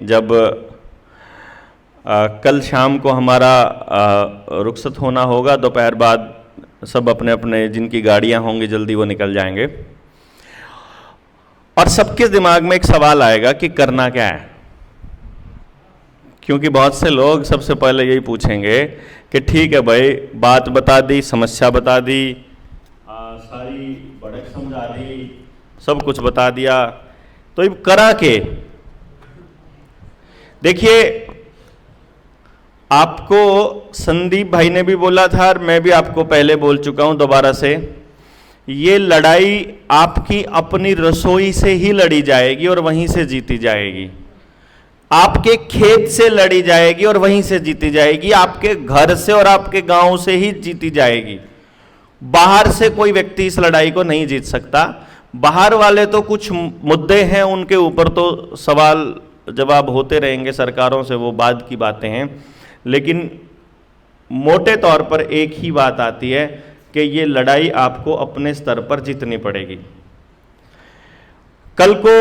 जब कल शाम को हमारा रुखसत होना होगा, दोपहर बाद सब अपने अपने जिनकी गाड़ियां होंगी जल्दी वो निकल जाएंगे, और सबके दिमाग में एक सवाल आएगा कि करना क्या है। क्योंकि बहुत से लोग सबसे पहले यही पूछेंगे कि ठीक है भाई, बात बता दी, समस्या बता दी, सारी भड़क समझा दी, सब कुछ बता दिया, तो अब करा के। देखिए, आपको संदीप भाई ने भी बोला था और मैं भी आपको पहले बोल चुका हूं दोबारा से, ये लड़ाई आपकी अपनी रसोई से ही लड़ी जाएगी और वहीं से जीती जाएगी। आपके खेत से लड़ी जाएगी और वहीं से जीती जाएगी। आपके घर से और आपके गांव से ही जीती जाएगी। बाहर से कोई व्यक्ति इस लड़ाई को नहीं जीत सकता। बाहर वाले तो कुछ मुद्दे हैं, उनके ऊपर तो सवाल जवाब होते रहेंगे सरकारों से, वो बाद की बातें हैं, लेकिन मोटे तौर पर एक ही बात आती है कि ये लड़ाई आपको अपने स्तर पर जीतनी पड़ेगी। कल को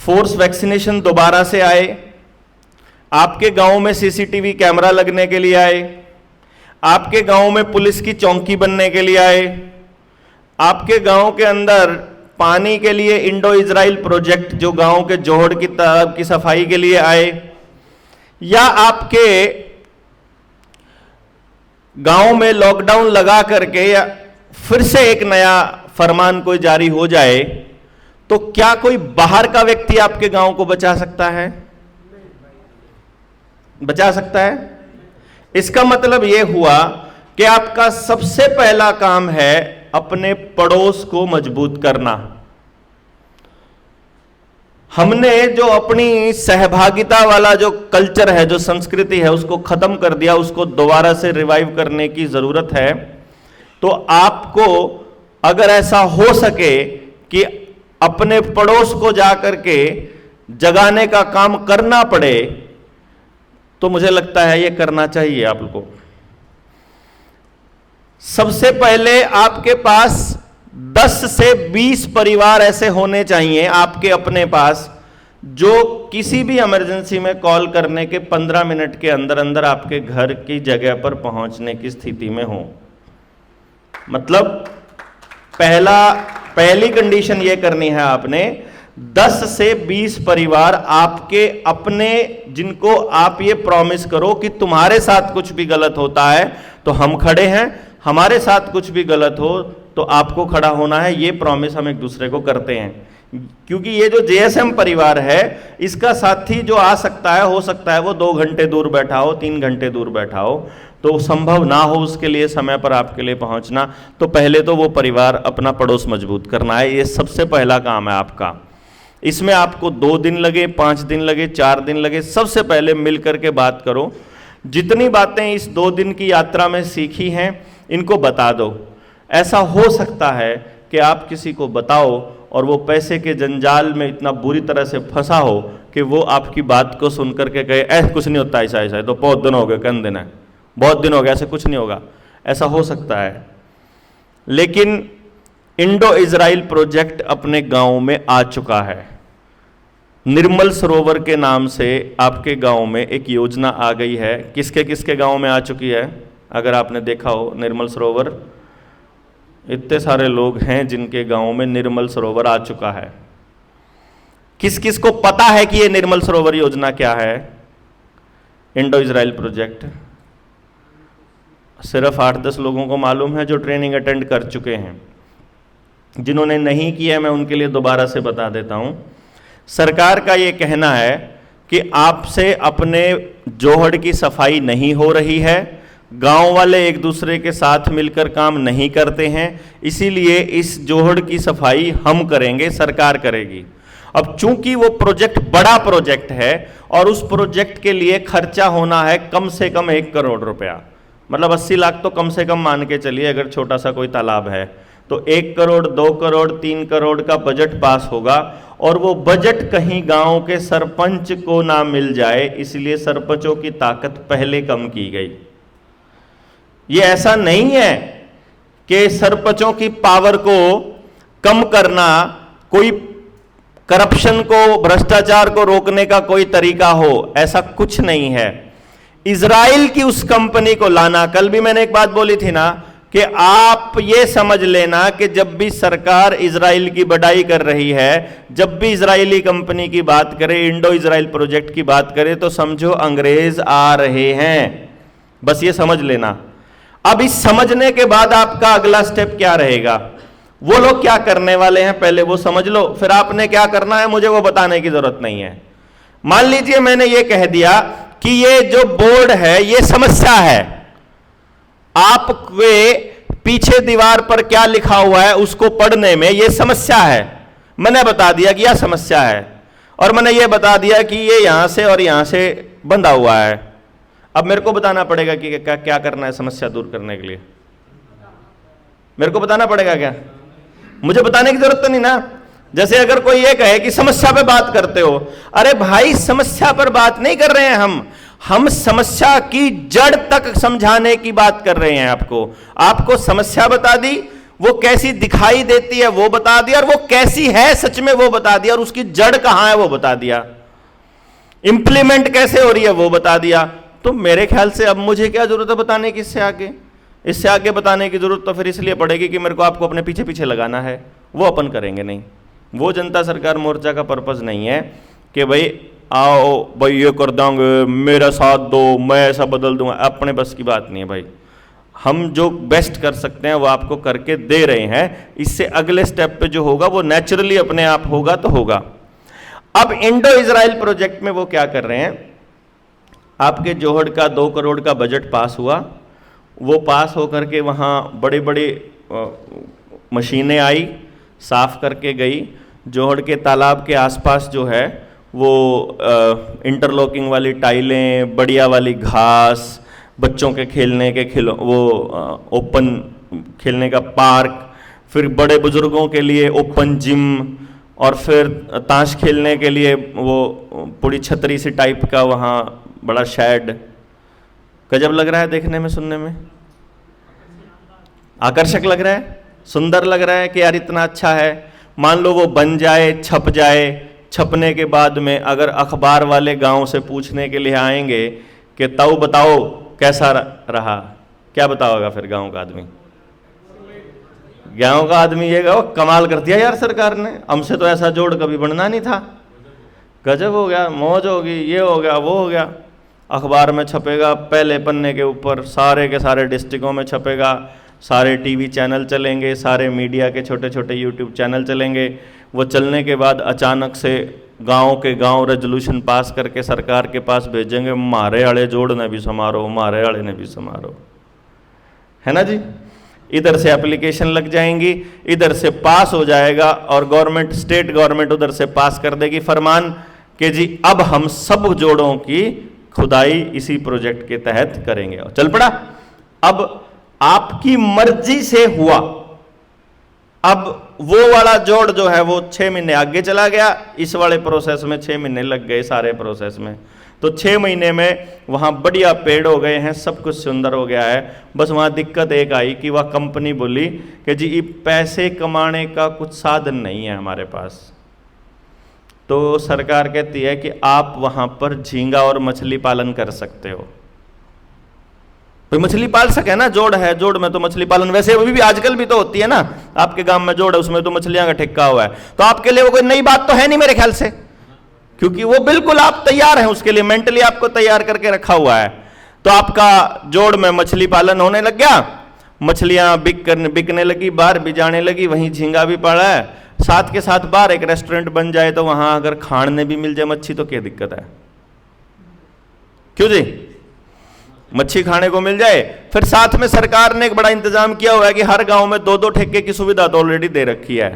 फोर्स वैक्सीनेशन दोबारा से आए, आपके गांव में सीसीटीवी कैमरा लगने के लिए आए, आपके गांव में पुलिस की चौकी बनने के लिए आए, आपके गांव के अंदर पानी के लिए इंडो इजराइल प्रोजेक्ट जो गांव के जोहड़ की तालाब की सफाई के लिए आए, या आपके गांव में लॉकडाउन लगा करके या फिर से एक नया फरमान कोई जारी हो जाए, तो क्या कोई बाहर का व्यक्ति आपके गांव को बचा सकता है? बचा सकता है? इसका मतलब यह हुआ कि आपका सबसे पहला काम है अपने पड़ोस को मजबूत करना। हमने जो अपनी सहभागिता वाला जो कल्चर है, जो संस्कृति है, उसको खत्म कर दिया, उसको दोबारा से रिवाइव करने की जरूरत है। तो आपको अगर ऐसा हो सके कि अपने पड़ोस को जाकर के जगाने का काम करना पड़े, तो मुझे लगता है यह करना चाहिए आपको। सबसे पहले आपके पास 10 से 20 परिवार ऐसे होने चाहिए आपके अपने पास, जो किसी भी इमरजेंसी में कॉल करने के 15 मिनट के अंदर अंदर आपके घर की जगह पर पहुंचने की स्थिति में हो। मतलब पहली कंडीशन यह करनी है आपने, 10 से 20 परिवार आपके अपने, जिनको आप ये प्रॉमिस करो कि तुम्हारे साथ कुछ भी गलत होता है तो हम खड़े हैं, हमारे साथ कुछ भी गलत हो तो आपको खड़ा होना है। ये प्रॉमिस हम एक दूसरे को करते हैं। क्योंकि ये जो जेएसएम परिवार है, इसका साथी जो आ सकता है, हो सकता है वो 2 घंटे दूर बैठा हो, 3 घंटे दूर बैठा हो, तो संभव ना हो उसके लिए समय पर आपके लिए पहुंचना। तो पहले तो वो परिवार, अपना पड़ोस मजबूत करना है। ये सबसे पहला काम है आपका। इसमें आपको 2 दिन लगे, 5 दिन लगे, 4 दिन लगे, सबसे पहले मिलकर के बात करो। जितनी बातें इस 2 दिन की यात्रा में सीखी हैं, इनको बता दो। ऐसा हो सकता है कि आप किसी को बताओ और वो पैसे के जंजाल में इतना बुरी तरह से फंसा हो कि वो आपकी बात को सुनकर के कहे, ऐसा कुछ नहीं होता, ऐसा ऐसा है, तो बहुत दिन हो गए, कन दिन है, बहुत दिन हो गया, ऐसे कुछ नहीं होगा। ऐसा हो सकता है। लेकिन इंडो इजराइल प्रोजेक्ट अपने गांव में आ चुका है। निर्मल सरोवर के नाम से आपके गांव में एक योजना आ गई है। किसके किसके गांव में आ चुकी है? अगर आपने देखा हो निर्मल सरोवर, इतने सारे लोग हैं जिनके गांव में निर्मल सरोवर आ चुका है। किस किस को पता है कि यह निर्मल सरोवर योजना क्या है? इंडो इजराइल प्रोजेक्ट सिर्फ 8-10 लोगों को मालूम है जो ट्रेनिंग अटेंड कर चुके हैं। जिन्होंने नहीं किया, मैं उनके लिए दोबारा से बता देता हूं। सरकार का यह कहना है कि आपसे अपने जोहड़ की सफाई नहीं हो रही है, गांव वाले एक दूसरे के साथ मिलकर काम नहीं करते हैं, इसीलिए इस जोहड़ की सफाई हम करेंगे, सरकार करेगी। अब चूंकि वो प्रोजेक्ट बड़ा प्रोजेक्ट है और उस प्रोजेक्ट के लिए खर्चा होना है कम से कम 1 करोड़ रुपया, मतलब 80 लाख तो कम से कम मान के चलिए। अगर छोटा सा कोई तालाब है तो 1 करोड़, 2 करोड़, 3 करोड़ का बजट पास होगा, और वो बजट कहीं गांव के सरपंच को ना मिल जाए, इसलिए सरपंचों की ताकत पहले कम की गई। ये ऐसा नहीं है कि सरपंचों की पावर को कम करना कोई करप्शन को, भ्रष्टाचार को रोकने का कोई तरीका हो, ऐसा कुछ नहीं है। इजराइल की उस कंपनी को लाना, कल भी मैंने एक बात बोली थी ना कि आप ये समझ लेना कि जब भी सरकार इजराइल की बड़ाई कर रही है, जब भी इजरायली कंपनी की बात करे, इंडो इजराइल प्रोजेक्ट की बात करे, तो समझो अंग्रेज आ रहे हैं, बस ये समझ लेना। अब इस समझने के बाद आपका अगला स्टेप क्या रहेगा, वो लोग क्या करने वाले हैं पहले वो समझ लो, फिर आपने क्या करना है मुझे वो बताने की जरूरत नहीं है। मान लीजिए मैंने ये कह दिया कि ये जो बोर्ड है ये समस्या है, आपके पीछे दीवार पर क्या लिखा हुआ है उसको पढ़ने में ये समस्या है, मैंने बता दिया कि यह समस्या है, और मैंने ये बता दिया कि ये यहां से और यहां से बंधा हुआ है। अब मेरे को बताना पड़ेगा कि क्या करना है समस्या दूर करने के लिए, मेरे को बताना पड़ेगा क्या? मुझे बताने की जरूरत तो नहीं ना। जैसे अगर कोई ये कहे कि समस्या पे बात करते हो, अरे भाई समस्या पर बात नहीं कर रहे हैं हम समस्या की जड़ तक समझाने की बात कर रहे हैं। आपको समस्या बता दी, वो कैसी दिखाई देती है वो बता दिया, और वो कैसी है सच में वो बता दिया, और उसकी जड़ कहां है वो बता दिया, इंप्लीमेंट कैसे हो रही है वो बता दिया। तो मेरे ख्याल से अब मुझे क्या जरूरत है बताने की इससे आगे बताने की जरूरत तो फिर इसलिए पड़ेगी कि मेरे को आपको अपने पीछे पीछे लगाना है, वो अपन करेंगे नहीं। वो जनता सरकार मोर्चा का पर्पस नहीं है कि भाई आओ भाई ये कर देंगे, मेरा साथ दो, मैं ऐसा बदल दूंगा, अपने बस की बात नहीं है भाई। हम जो बेस्ट कर सकते हैं वो आपको करके दे रहे हैं, इससे अगले स्टेप पे जो होगा वो नेचुरली अपने आप होगा तो होगा। अब इंडो इजराइल प्रोजेक्ट में वो क्या कर रहे हैं, आपके जोहड़ का 2 करोड़ का बजट पास हुआ, वो पास होकर के वहाँ बड़े बड़े मशीनें आई, साफ करके गई। जोहड़ के तालाब के आसपास जो है वो इंटरलॉकिंग वाली टाइलें, बढ़िया वाली घास, बच्चों के खेलने के ओपन खेलने का पार्क, फिर बड़े बुजुर्गों के लिए ओपन जिम, और फिर ताश खेलने के लिए वो पूरी छतरी सी टाइप का वहाँ बड़ा शेड। गजब लग रहा है देखने में, सुनने में आकर्षक लग रहा है, सुंदर लग रहा है कि यार इतना अच्छा है। मान लो वो बन जाए, छप जाए, छपने के बाद में अगर अखबार वाले गांव से पूछने के लिए आएंगे कि ताऊ बताओ कैसा रहा, क्या बताओगा फिर गांव का आदमी? गांव का आदमी ये कहो कमाल कर दिया यार सरकार ने, हमसे तो ऐसा जोड़ कभी बनना नहीं था, गजब हो गया, मौज होगी, ये हो गया वो हो गया। अखबार में छपेगा, पहले पन्ने के ऊपर, सारे के सारे डिस्ट्रिक्टों में छपेगा, सारे टीवी चैनल चलेंगे, सारे मीडिया के छोटे छोटे यूट्यूब चैनल चलेंगे। वो चलने के बाद अचानक से गांव के गांव रेजोल्यूशन पास करके सरकार के पास भेजेंगे, मारे वाले जोड़ ने भी समारो, मारे वाले ने भी समारो, है ना जी। इधर से एप्लीकेशन लग जाएंगी, इधर से पास हो जाएगा, और गवर्नमेंट, स्टेट गवर्नमेंट उधर से पास कर देगी फरमान कि जी अब हम सब जोड़ों की खुदाई इसी प्रोजेक्ट के तहत करेंगे। और चल पड़ा। अब आपकी मर्जी से हुआ, अब वो वाला जोड़ जो है वो 6 महीने आगे चला गया, इस वाले प्रोसेस में 6 महीने लग गए सारे प्रोसेस में। तो 6 महीने में वहां बढ़िया पेड़ हो गए हैं, सब कुछ सुंदर हो गया है। बस वहां दिक्कत एक आई कि वह कंपनी बोली कि जी पैसे कमाने का कुछ साधन नहीं है हमारे पास। तो सरकार कहती है कि आप वहां पर झींगा और मछली पालन कर सकते हो। तो मछली पाल सके ना, जोड़ है, जोड़ में तो मछली पालन वैसे अभी भी आजकल भी तो होती है ना, आपके गांव में जोड़ है उसमें तो मछलियां का ठेका हुआ है। तो आपके लिए वो कोई नई बात तो है नहीं मेरे ख्याल से, क्योंकि वो बिल्कुल आप तैयार हैं उसके लिए, मेंटली आपको तैयार करके रखा हुआ है। तो आपका जोड़ में मछली पालन होने लग गया, मछलियां बिकने लगी, बाहर भी जाने लगी, वहीं झींगा भी पड़ा है, साथ के साथ बाहर एक रेस्टोरेंट बन जाए तो वहां अगर खाने भी मिल जाए मच्छी तो क्या दिक्कत है, क्यों जी, मच्छी खाने को मिल जाए। फिर साथ में सरकार ने एक बड़ा इंतजाम किया हुआ है कि हर गांव में 2-2 ठेके की सुविधा तो ऑलरेडी दे रखी है।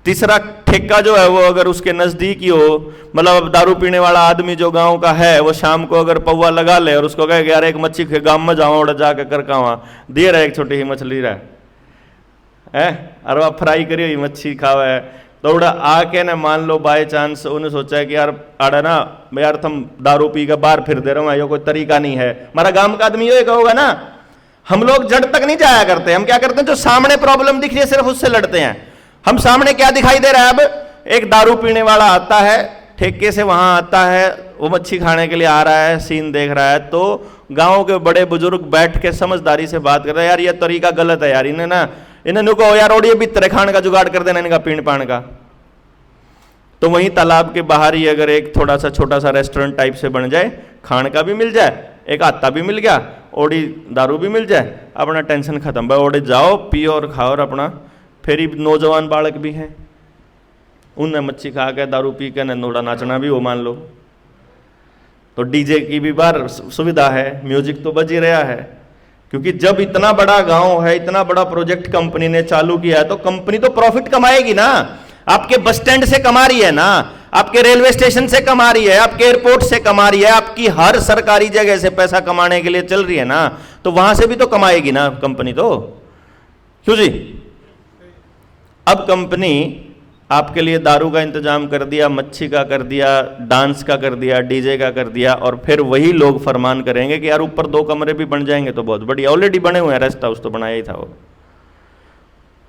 तीसरा ठेका जो है वो अगर उसके नजदीक ही हो, मतलब अब दारू पीने वाला आदमी जो गांव का है वो शाम को अगर पौवा लगा ले और उसको कहे कि यार एक मच्छी गांव में जाओ और जाकर करका वहां दिए रहे, एक छोटी ही मछली रहे और वह फ्राई करी हुई मच्छी खावा है, तो उड़ा आके ना मान लो बाय चांस उन्हें सोचा है कि यार आड़ा ना यार तुम दारू पी कर बाहर फिर दे रहे हो, ये कोई तरीका नहीं है। हमारा गांव का आदमी ये कहोगा ना, हम लोग जड़ तक नहीं जाया करते, हम क्या करते हैं जो सामने प्रॉब्लम दिख रही है सिर्फ उससे लड़ते हैं। हम सामने क्या दिखाई दे रहा है, अब एक दारू पीने वाला आता है, ठेके से वहां आता है, वो मच्छी खाने के लिए आ रहा है, सीन देख रहा है, तो गांव के बड़े बुजुर्ग बैठ के समझदारी से बात कर रहे हैं, यार ये तरीका गलत है यार, इन्हें कहो यार और ये भी तरह खाने का जुगाड़ कर देना इनका पीण पान का। तो वहीं तालाब के बाहर ही अगर एक थोड़ा सा छोटा सा रेस्टोरेंट टाइप से बन जाए, खाने का भी मिल जाए, एक आता भी मिल गया, ओडी दारू भी मिल जाए, अपना टेंशन खत्म, भाई ओडी जाओ पियो और खाओ और अपना। फिर नौजवान बालक भी हैं, उनने मच्छी खा के दारू पी के नोड़ा नाचना भी हो मान लो, तो डीजे की भी बार सुविधा है, म्यूजिक तो बज ही रहा है। क्योंकि जब इतना बड़ा गांव है, इतना बड़ा प्रोजेक्ट कंपनी ने चालू किया है, तो कंपनी तो प्रॉफिट कमाएगी ना। आपके बस स्टैंड से कमा रही है ना, आपके रेलवे स्टेशन से कमा रही है, आपके एयरपोर्ट से कमा रही है, आपकी हर सरकारी जगह से पैसा कमाने के लिए चल रही है ना, तो वहां से भी तो कमाएगी ना कंपनी तो, क्यों जी। अब कंपनी आपके लिए दारू का इंतजाम कर दिया, मच्छी का कर दिया, डांस का कर दिया, डीजे का कर दिया, और फिर वही लोग फरमान करेंगे कि यार ऊपर 2 कमरे भी बन जाएंगे तो बहुत बढ़िया, ऑलरेडी बने हुए हैं, रेस्ट हाउस तो बनाया ही था वो।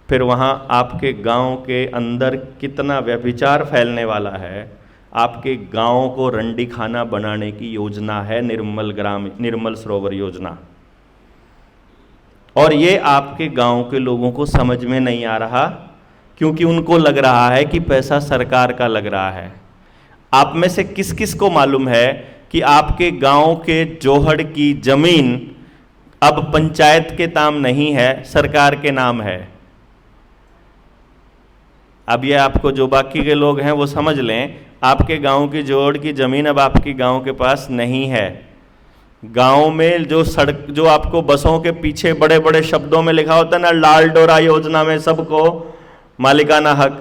फिर वहाँ आपके गांव के अंदर कितना व्यभिचार फैलने वाला है। आपके गांव को रंडी खाना बनाने की योजना है निर्मल सरोवर योजना, और ये आपके गांव के लोगों को समझ में नहीं आ रहा, क्योंकि उनको लग रहा है कि पैसा सरकार का लग रहा है। आप में से किस किस को मालूम है कि आपके गांव के जोहड़ की जमीन अब पंचायत के नाम नहीं है, सरकार के नाम है। अब ये आपको जो बाकी के लोग हैं वो समझ लें, आपके गांव की जोड़ की जमीन अब आपकी गांव के पास नहीं है। गांव में जो सड़क, जो आपको बसों के पीछे बड़े बड़े शब्दों में लिखा होता है ना, लाल डोरा योजना में सबको मालिकाना हक,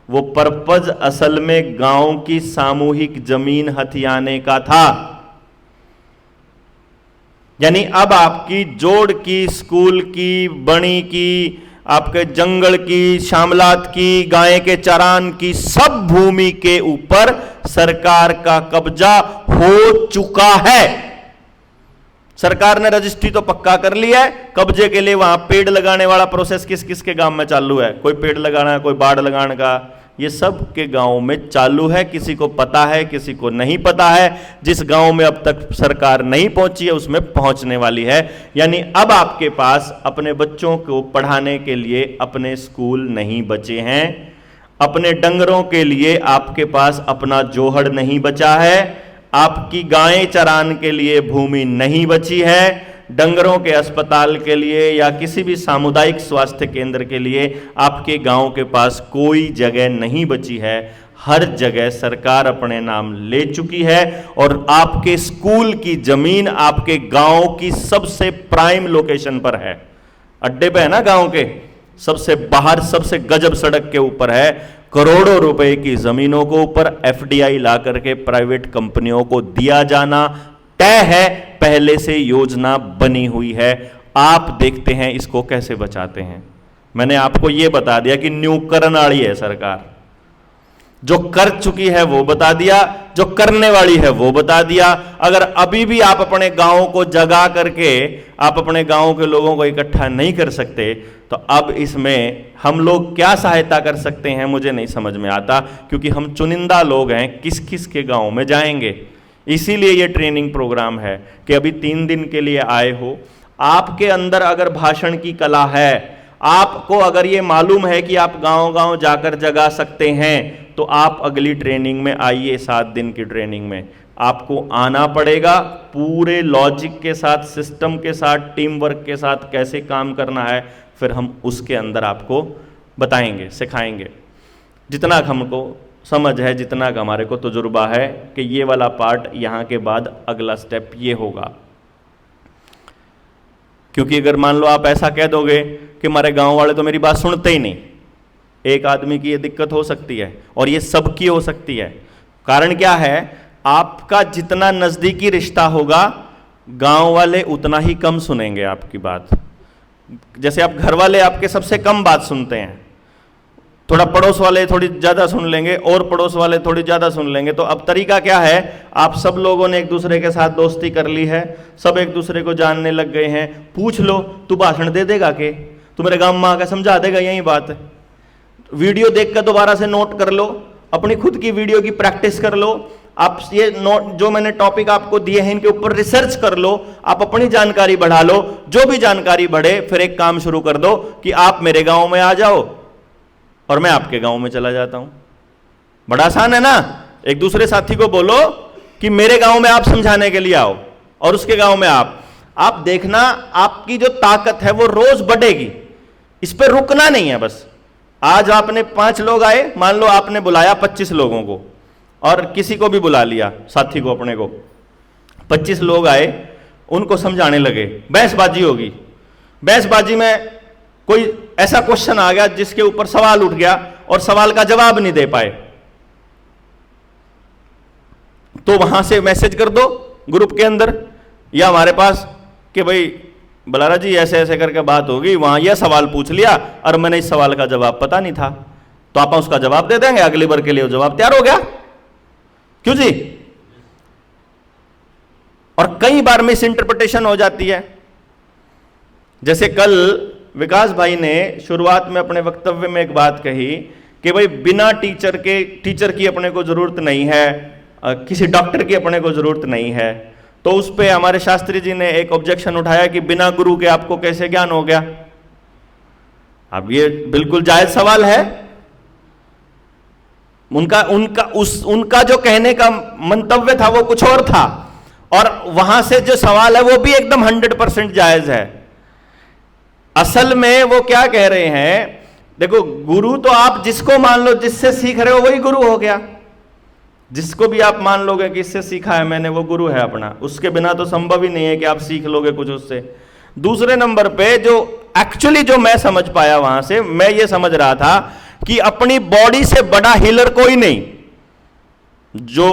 वो पर्पज असल में गांव की सामूहिक जमीन हथियाने का था। यानी अब आपकी जोड़ की, स्कूल की, बणी की, आपके जंगल की, शामलात की, गाय के चरान की, सब भूमि के ऊपर सरकार का कब्जा हो चुका है। सरकार ने रजिस्ट्री तो पक्का कर लिया है, कब्जे के लिए वहां पेड़ लगाने वाला प्रोसेस किस किस के गांव में चालू है, कोई पेड़ लगाना है, कोई बाड़ लगाने का, ये सब के गांव में चालू है। किसी को पता है, किसी को नहीं पता है। जिस गांव में अब तक सरकार नहीं पहुंची है उसमें पहुंचने वाली है। यानी अब आपके पास अपने बच्चों को पढ़ाने के लिए अपने स्कूल नहीं बचे हैं, अपने डंगरों के लिए आपके पास अपना जोहड़ नहीं बचा है, आपकी गायें चरान के लिए भूमि नहीं बची है, डंगरों के अस्पताल के लिए या किसी भी सामुदायिक स्वास्थ्य केंद्र के लिए आपके गांव के पास कोई जगह नहीं बची है। हर जगह सरकार अपने नाम ले चुकी है, और आपके स्कूल की जमीन आपके गांव की सबसे प्राइम लोकेशन पर है, अड्डे पे है ना, गांव के सबसे बाहर, सबसे गजब सड़क के ऊपर है। करोड़ों रुपए की जमीनों को ऊपर एफडीआई ला करके प्राइवेट कंपनियों को दिया जाना तय है, पहले से योजना बनी हुई है। आप देखते हैं इसको कैसे बचाते हैं। मैंने आपको यह बता दिया कि न्यू करन वाली है सरकार, जो कर चुकी है वो बता दिया, जो करने वाली है वो बता दिया। अगर अभी भी आप अपने गांव को जगा करके आप अपने गांव के लोगों को इकट्ठा नहीं कर सकते, तो अब इसमें हम लोग क्या सहायता कर सकते हैं मुझे नहीं समझ में आता, क्योंकि हम चुनिंदा लोग हैं, किस किस के गांव में जाएंगे। इसीलिए ये ट्रेनिंग प्रोग्राम है कि अभी 3 दिन के लिए आए हो। आपके अंदर अगर भाषण की कला है, आपको अगर ये मालूम है कि आप गांव गांव जाकर जगा सकते हैं, तो आप अगली ट्रेनिंग में आइए। 7 दिन की ट्रेनिंग में आपको आना पड़ेगा, पूरे लॉजिक के साथ, सिस्टम के साथ, टीम वर्क के साथ कैसे काम करना है, फिर हम उसके अंदर आपको बताएंगे, सिखाएंगे। जितना हमको समझ है, जितना का हमारे को तजुर्बा है कि ये वाला पार्ट यहाँ के बाद अगला स्टेप ये होगा। क्योंकि अगर मान लो आप ऐसा कह दोगे कि हमारे गांव वाले तो मेरी बात सुनते ही नहीं, एक आदमी की ये दिक्कत हो सकती है और ये सबकी हो सकती है। कारण क्या है, आपका जितना नजदीकी रिश्ता होगा, गांव वाले उतना ही कम सुनेंगे आपकी बात। जैसे आप घर वाले आपके सबसे कम बात सुनते हैं, थोड़ा पड़ोस वाले थोड़ी ज्यादा सुन लेंगे और पड़ोस वाले थोड़ी ज्यादा सुन लेंगे। तो अब तरीका क्या है, आप सब लोगों ने एक दूसरे के साथ दोस्ती कर ली है, सब एक दूसरे को जानने लग गए हैं। पूछ लो, तू भाषण दे देगा के, तू मेरे गांव में आकर समझा देगा यही बात। वीडियो देख कर दोबारा से नोट कर लो, अपनी खुद की वीडियो की प्रैक्टिस कर लो, आप ये नोट जो मैंने टॉपिक आपको दिए हैं इनके ऊपर रिसर्च कर लो, आप अपनी जानकारी बढ़ा लो। जो भी जानकारी बढ़े, फिर एक काम शुरू कर दो कि आप मेरे गांव में आ जाओ और मैं आपके गांव में चला जाता हूं। बड़ा आसान है ना। एक दूसरे साथी को बोलो कि मेरे गांव में आप समझाने के लिए आओ और उसके गांव में आप देखना आपकी जो ताकत है वो रोज बढ़ेगी। इस पर रुकना नहीं है। बस आज आपने 5 लोग आए, मान लो आपने बुलाया 25 लोगों को और किसी को भी बुला लिया, साथी को अपने को, 25 लोग आए, उनको समझाने लगे, बहसबाजी होगी। बहसबाजी में कोई ऐसा क्वेश्चन आ गया जिसके ऊपर सवाल उठ गया और सवाल का जवाब नहीं दे पाए, तो वहां से मैसेज कर दो ग्रुप के अंदर या हमारे पास कि भाई बलारा जी ऐसे ऐसे करके बात होगी, वहां यह सवाल पूछ लिया और मैंने इस सवाल का जवाब पता नहीं था, तो आप उसका जवाब दे देंगे, अगली बार के लिए वो जवाब तैयार हो गया। क्यों जी? और कई बार मिस इंटरप्रिटेशन हो जाती है। जैसे कल विकास भाई ने शुरुआत में अपने वक्तव्य में एक बात कही कि भाई बिना टीचर की अपने को जरूरत नहीं है, किसी डॉक्टर की अपने को जरूरत नहीं है। तो उस पे हमारे शास्त्री जी ने एक ऑब्जेक्शन उठाया कि बिना गुरु के आपको कैसे ज्ञान हो गया। अब ये बिल्कुल जायज सवाल है। उनका जो कहने का मंतव्य था वो कुछ और था और वहां से जो सवाल है वो भी एकदम 100% जायज है। असल में वो क्या कह रहे हैं, देखो गुरु तो आप जिसको मान लो, जिससे सीख रहे हो वही गुरु हो गया। जिसको भी आप मान लोगे कि इससे सीखा है मैंने, वो गुरु है अपना। उसके बिना तो संभव ही नहीं है कि आप सीख लोगे कुछ उससे। दूसरे नंबर पे जो एक्चुअली जो मैं समझ पाया वहां से, मैं ये समझ रहा था कि अपनी बॉडी से बड़ा हीलर कोई नहीं। जो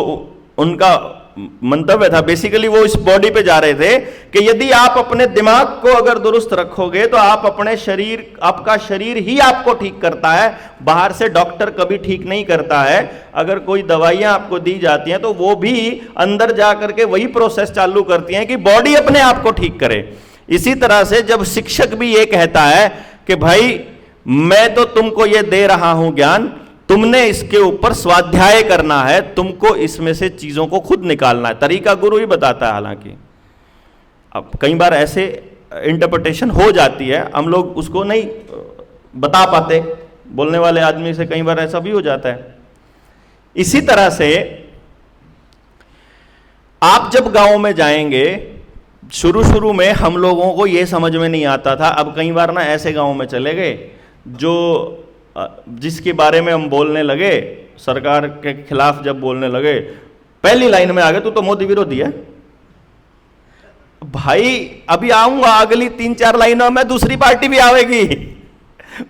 उनका मंतव्य था बेसिकली वो इस बॉडी पे जा रहे थे कि यदि आप अपने दिमाग को अगर दुरुस्त रखोगे तो आप अपने शरीर, आपका शरीर ही आपको ठीक करता है, बाहर से डॉक्टर कभी ठीक नहीं करता है। अगर कोई दवाइयां आपको दी जाती हैं तो वो भी अंदर जा करके वही प्रोसेस चालू करती हैं कि बॉडी अपने आप को ठीक करे। इसी तरह से जब शिक्षक भी ये कहता है कि भाई मैं तो तुमको ये दे रहा हूं ज्ञान, तुमने इसके ऊपर स्वाध्याय करना है, तुमको इसमें से चीजों को खुद निकालना है। तरीका गुरु ही बताता है। हालांकि अब कई बार ऐसे इंटरप्रिटेशन हो जाती है, हम लोग उसको नहीं बता पाते, बोलने वाले आदमी से कई बार ऐसा भी हो जाता है। इसी तरह से आप जब गांव में जाएंगे, शुरू में हम लोगों को यह समझ में नहीं आता था। अब कई बार ना ऐसे गांव में चले गए जो जिसके बारे में हम बोलने लगे, सरकार के खिलाफ जब बोलने लगे, पहली लाइन में आ गए तो मोदी विरोधी है। भाई अभी आऊंगा, अगली 3-4 लाइनों में दूसरी पार्टी भी आवेगी,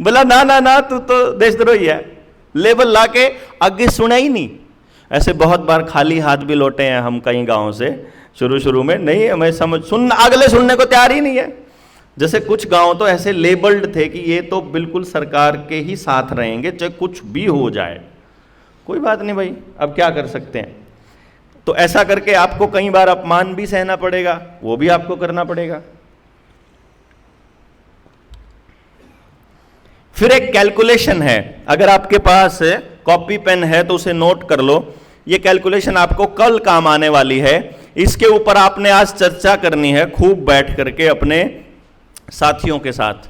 बोला ना ना ना तू तो देशद्रोही है, लेबल लाके आगे सुना ही नहीं। ऐसे बहुत बार खाली हाथ भी लौटे हैं हम कई गांव से। शुरू में नहीं, हमें अगले सुनने को तैयार ही नहीं है। जैसे कुछ गांव तो ऐसे लेबल्ड थे कि ये तो बिल्कुल सरकार के ही साथ रहेंगे, चाहे कुछ भी हो जाए, कोई बात नहीं भाई, अब क्या कर सकते हैं। तो ऐसा करके आपको कई बार अपमान भी सहना पड़ेगा, वो भी आपको करना पड़ेगा। फिर एक कैलकुलेशन है, अगर आपके पास कॉपी पेन है तो उसे नोट कर लो। ये कैलकुलेशन आपको कल काम आने वाली है। इसके ऊपर आपने आज चर्चा करनी है खूब बैठ करके अपने साथियों के साथ,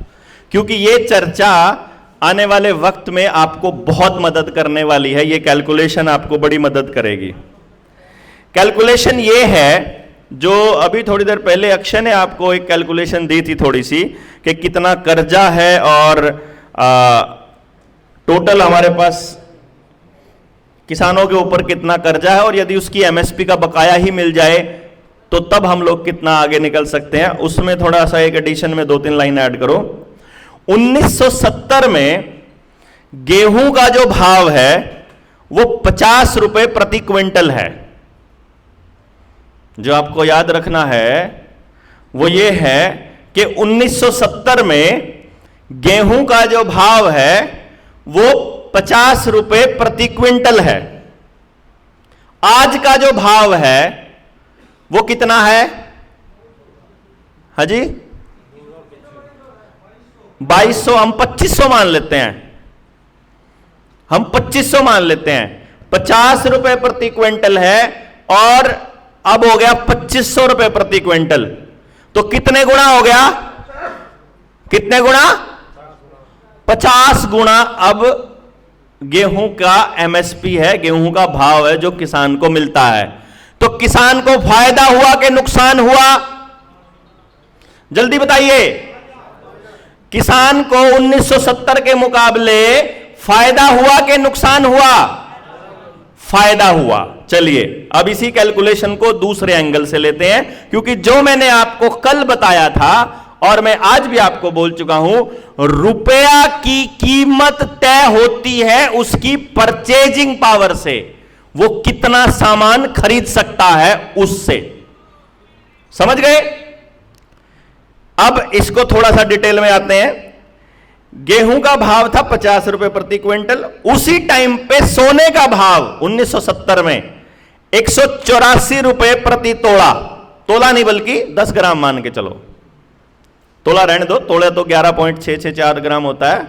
क्योंकि ये चर्चा आने वाले वक्त में आपको बहुत मदद करने वाली है। ये कैलकुलेशन आपको बड़ी मदद करेगी। कैलकुलेशन ये है जो अभी थोड़ी देर पहले अक्षय ने आपको एक कैलकुलेशन दी थी थोड़ी सी, कि कितना कर्जा है और टोटल हमारे पास किसानों के ऊपर कितना कर्जा है, और यदि उसकी एमएसपी का बकाया ही मिल जाए तो तब हम लोग कितना आगे निकल सकते हैं। उसमें थोड़ा सा एक एडिशन में 2-3 लाइन ऐड करो। 1970 में गेहूं का जो भाव है वो 50 रुपए प्रति क्विंटल है। जो आपको याद रखना है वो ये है कि 1970 में गेहूं का जो भाव है वो 50 रुपए प्रति क्विंटल है। आज का जो भाव है वो कितना है? हाजी 2200, हम 2500 मान लेते हैं, हम 2500 मान लेते हैं। 50 रुपए प्रति क्विंटल है और अब हो गया 2500 रुपए प्रति क्विंटल, तो कितने गुना हो गया? कितने गुना? 50 गुना अब गेहूं का एमएसपी है, गेहूं का भाव है जो किसान को मिलता है। तो किसान को फायदा हुआ कि नुकसान हुआ? जल्दी बताइए। किसान को 1970 के मुकाबले फायदा हुआ कि नुकसान हुआ? फायदा हुआ। चलिए अब इसी कैलकुलेशन को दूसरे एंगल से लेते हैं, क्योंकि जो मैंने आपको कल बताया था और मैं आज भी आपको बोल चुका हूं, रुपया की कीमत तय होती है उसकी परचेजिंग पावर से, वो कितना सामान खरीद सकता है उससे। समझ गए? अब इसको थोड़ा सा डिटेल में आते हैं। गेहूं का भाव था 50 रुपए प्रति क्विंटल, उसी टाइम पे सोने का भाव 1970 में 184 रुपए प्रति तोला, तोला नहीं बल्कि 10 ग्राम मान के चलो, तोला रहने दो, तोले तो 11.664 ग्राम होता है।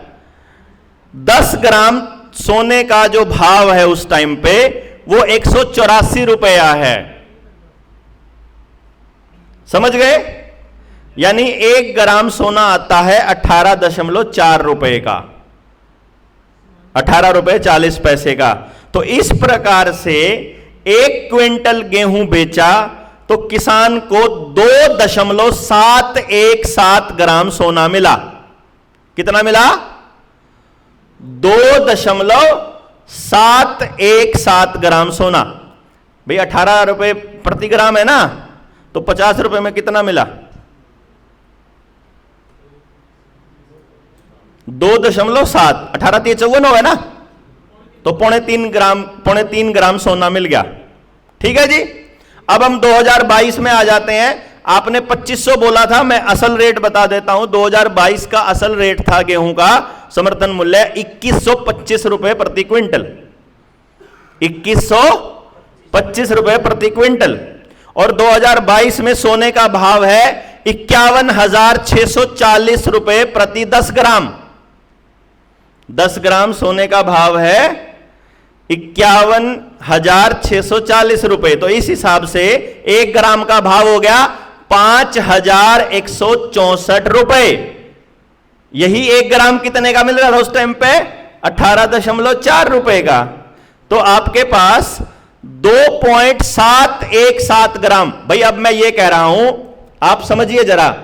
10 ग्राम सोने का जो भाव है उस टाइम पे वो 184 रुपया है। समझ गए? यानी 1 ग्राम सोना आता है 18.4 रुपए का, 18 रुपए 40 पैसे का। तो इस प्रकार से 1 क्विंटल गेहूं बेचा तो किसान को 2.717 ग्राम सोना मिला। कितना मिला? 2.717 ग्राम सोना। भाई 18 रुपए प्रति ग्राम है ना, तो 50 रुपए में कितना मिला? 2.7, 18 3 54 हो है ना, तो 3.5 ग्राम सोना मिल गया। ठीक है जी। अब हम 2022 में आ जाते हैं। आपने 2500 बोला था, मैं असल रेट बता देता हूं। 2022 का असल रेट था गेहूं का समर्थन मूल्य 2125 रुपए प्रति क्विंटल, 2125 रुपए प्रति क्विंटल। और 2022 में सोने का भाव है 51,640 रुपए प्रति 10 ग्राम। 10 ग्राम सोने का भाव है 51,640 रुपए। तो इस हिसाब से 1 ग्राम का भाव हो गया 5,164 रुपए। यही 1 ग्राम कितने का मिल रहा था उस टाइम पे? 18.4 रुपए का। तो आपके पास 2.717 ग्राम। भाई अब मैं ये कह रहा हूं, आप समझिए जरा,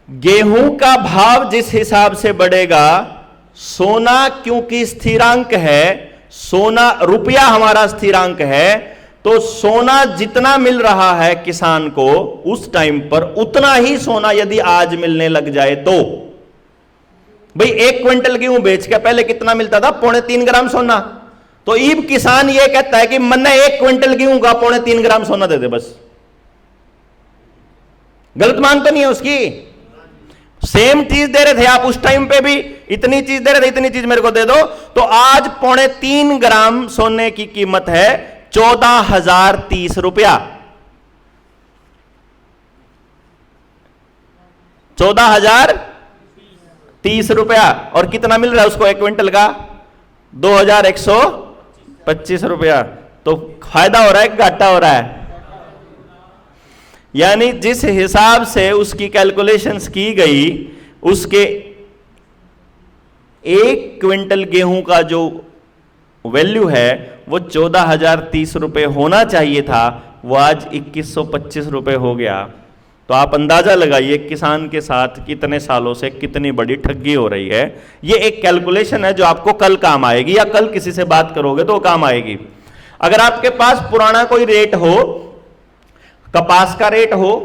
गेहूं का भाव जिस हिसाब से बढ़ेगा, सोना क्योंकि स्थिरांक है, सोना रुपया हमारा स्थिरांक है, तो सोना जितना मिल रहा है किसान को उस टाइम पर, उतना ही सोना यदि आज मिलने लग जाए तो। भाई 1 क्विंटल गेहूं बेच के पहले कितना मिलता था? 3.25 ग्राम सोना। तो ईब किसान ये कहता है कि मैंने 1 क्विंटल गेहूं का 3.25 ग्राम सोना दे दे बस। गलत मांग तो नहीं है उसकी? सेम चीज दे रहे थे आप उस टाइम पे भी, इतनी चीज दे रहे थे, इतनी चीज मेरे को दे दो। तो आज 3.25 ग्राम सोने की कीमत है 14,030 रुपया। 14,030 रुपया। और कितना मिल रहा है उसको 1 क्विंटल का? 2,125 रुपया। तो फायदा हो रहा है, घाटा हो रहा है? यानी जिस हिसाब से उसकी कैलकुलेशंस की गई, उसके 1 क्विंटल गेहूं का जो वैल्यू है वो 14,030 रुपए होना चाहिए था, वो आज 2125 रुपए हो गया। तो आप अंदाजा लगाइए किसान के साथ कितने सालों से कितनी बड़ी ठगी हो रही है। ये एक कैलकुलेशन है जो आपको कल काम आएगी, या कल किसी से बात करोगे तो काम आएगी। अगर आपके पास पुराना कोई रेट हो, कपास का रेट हो,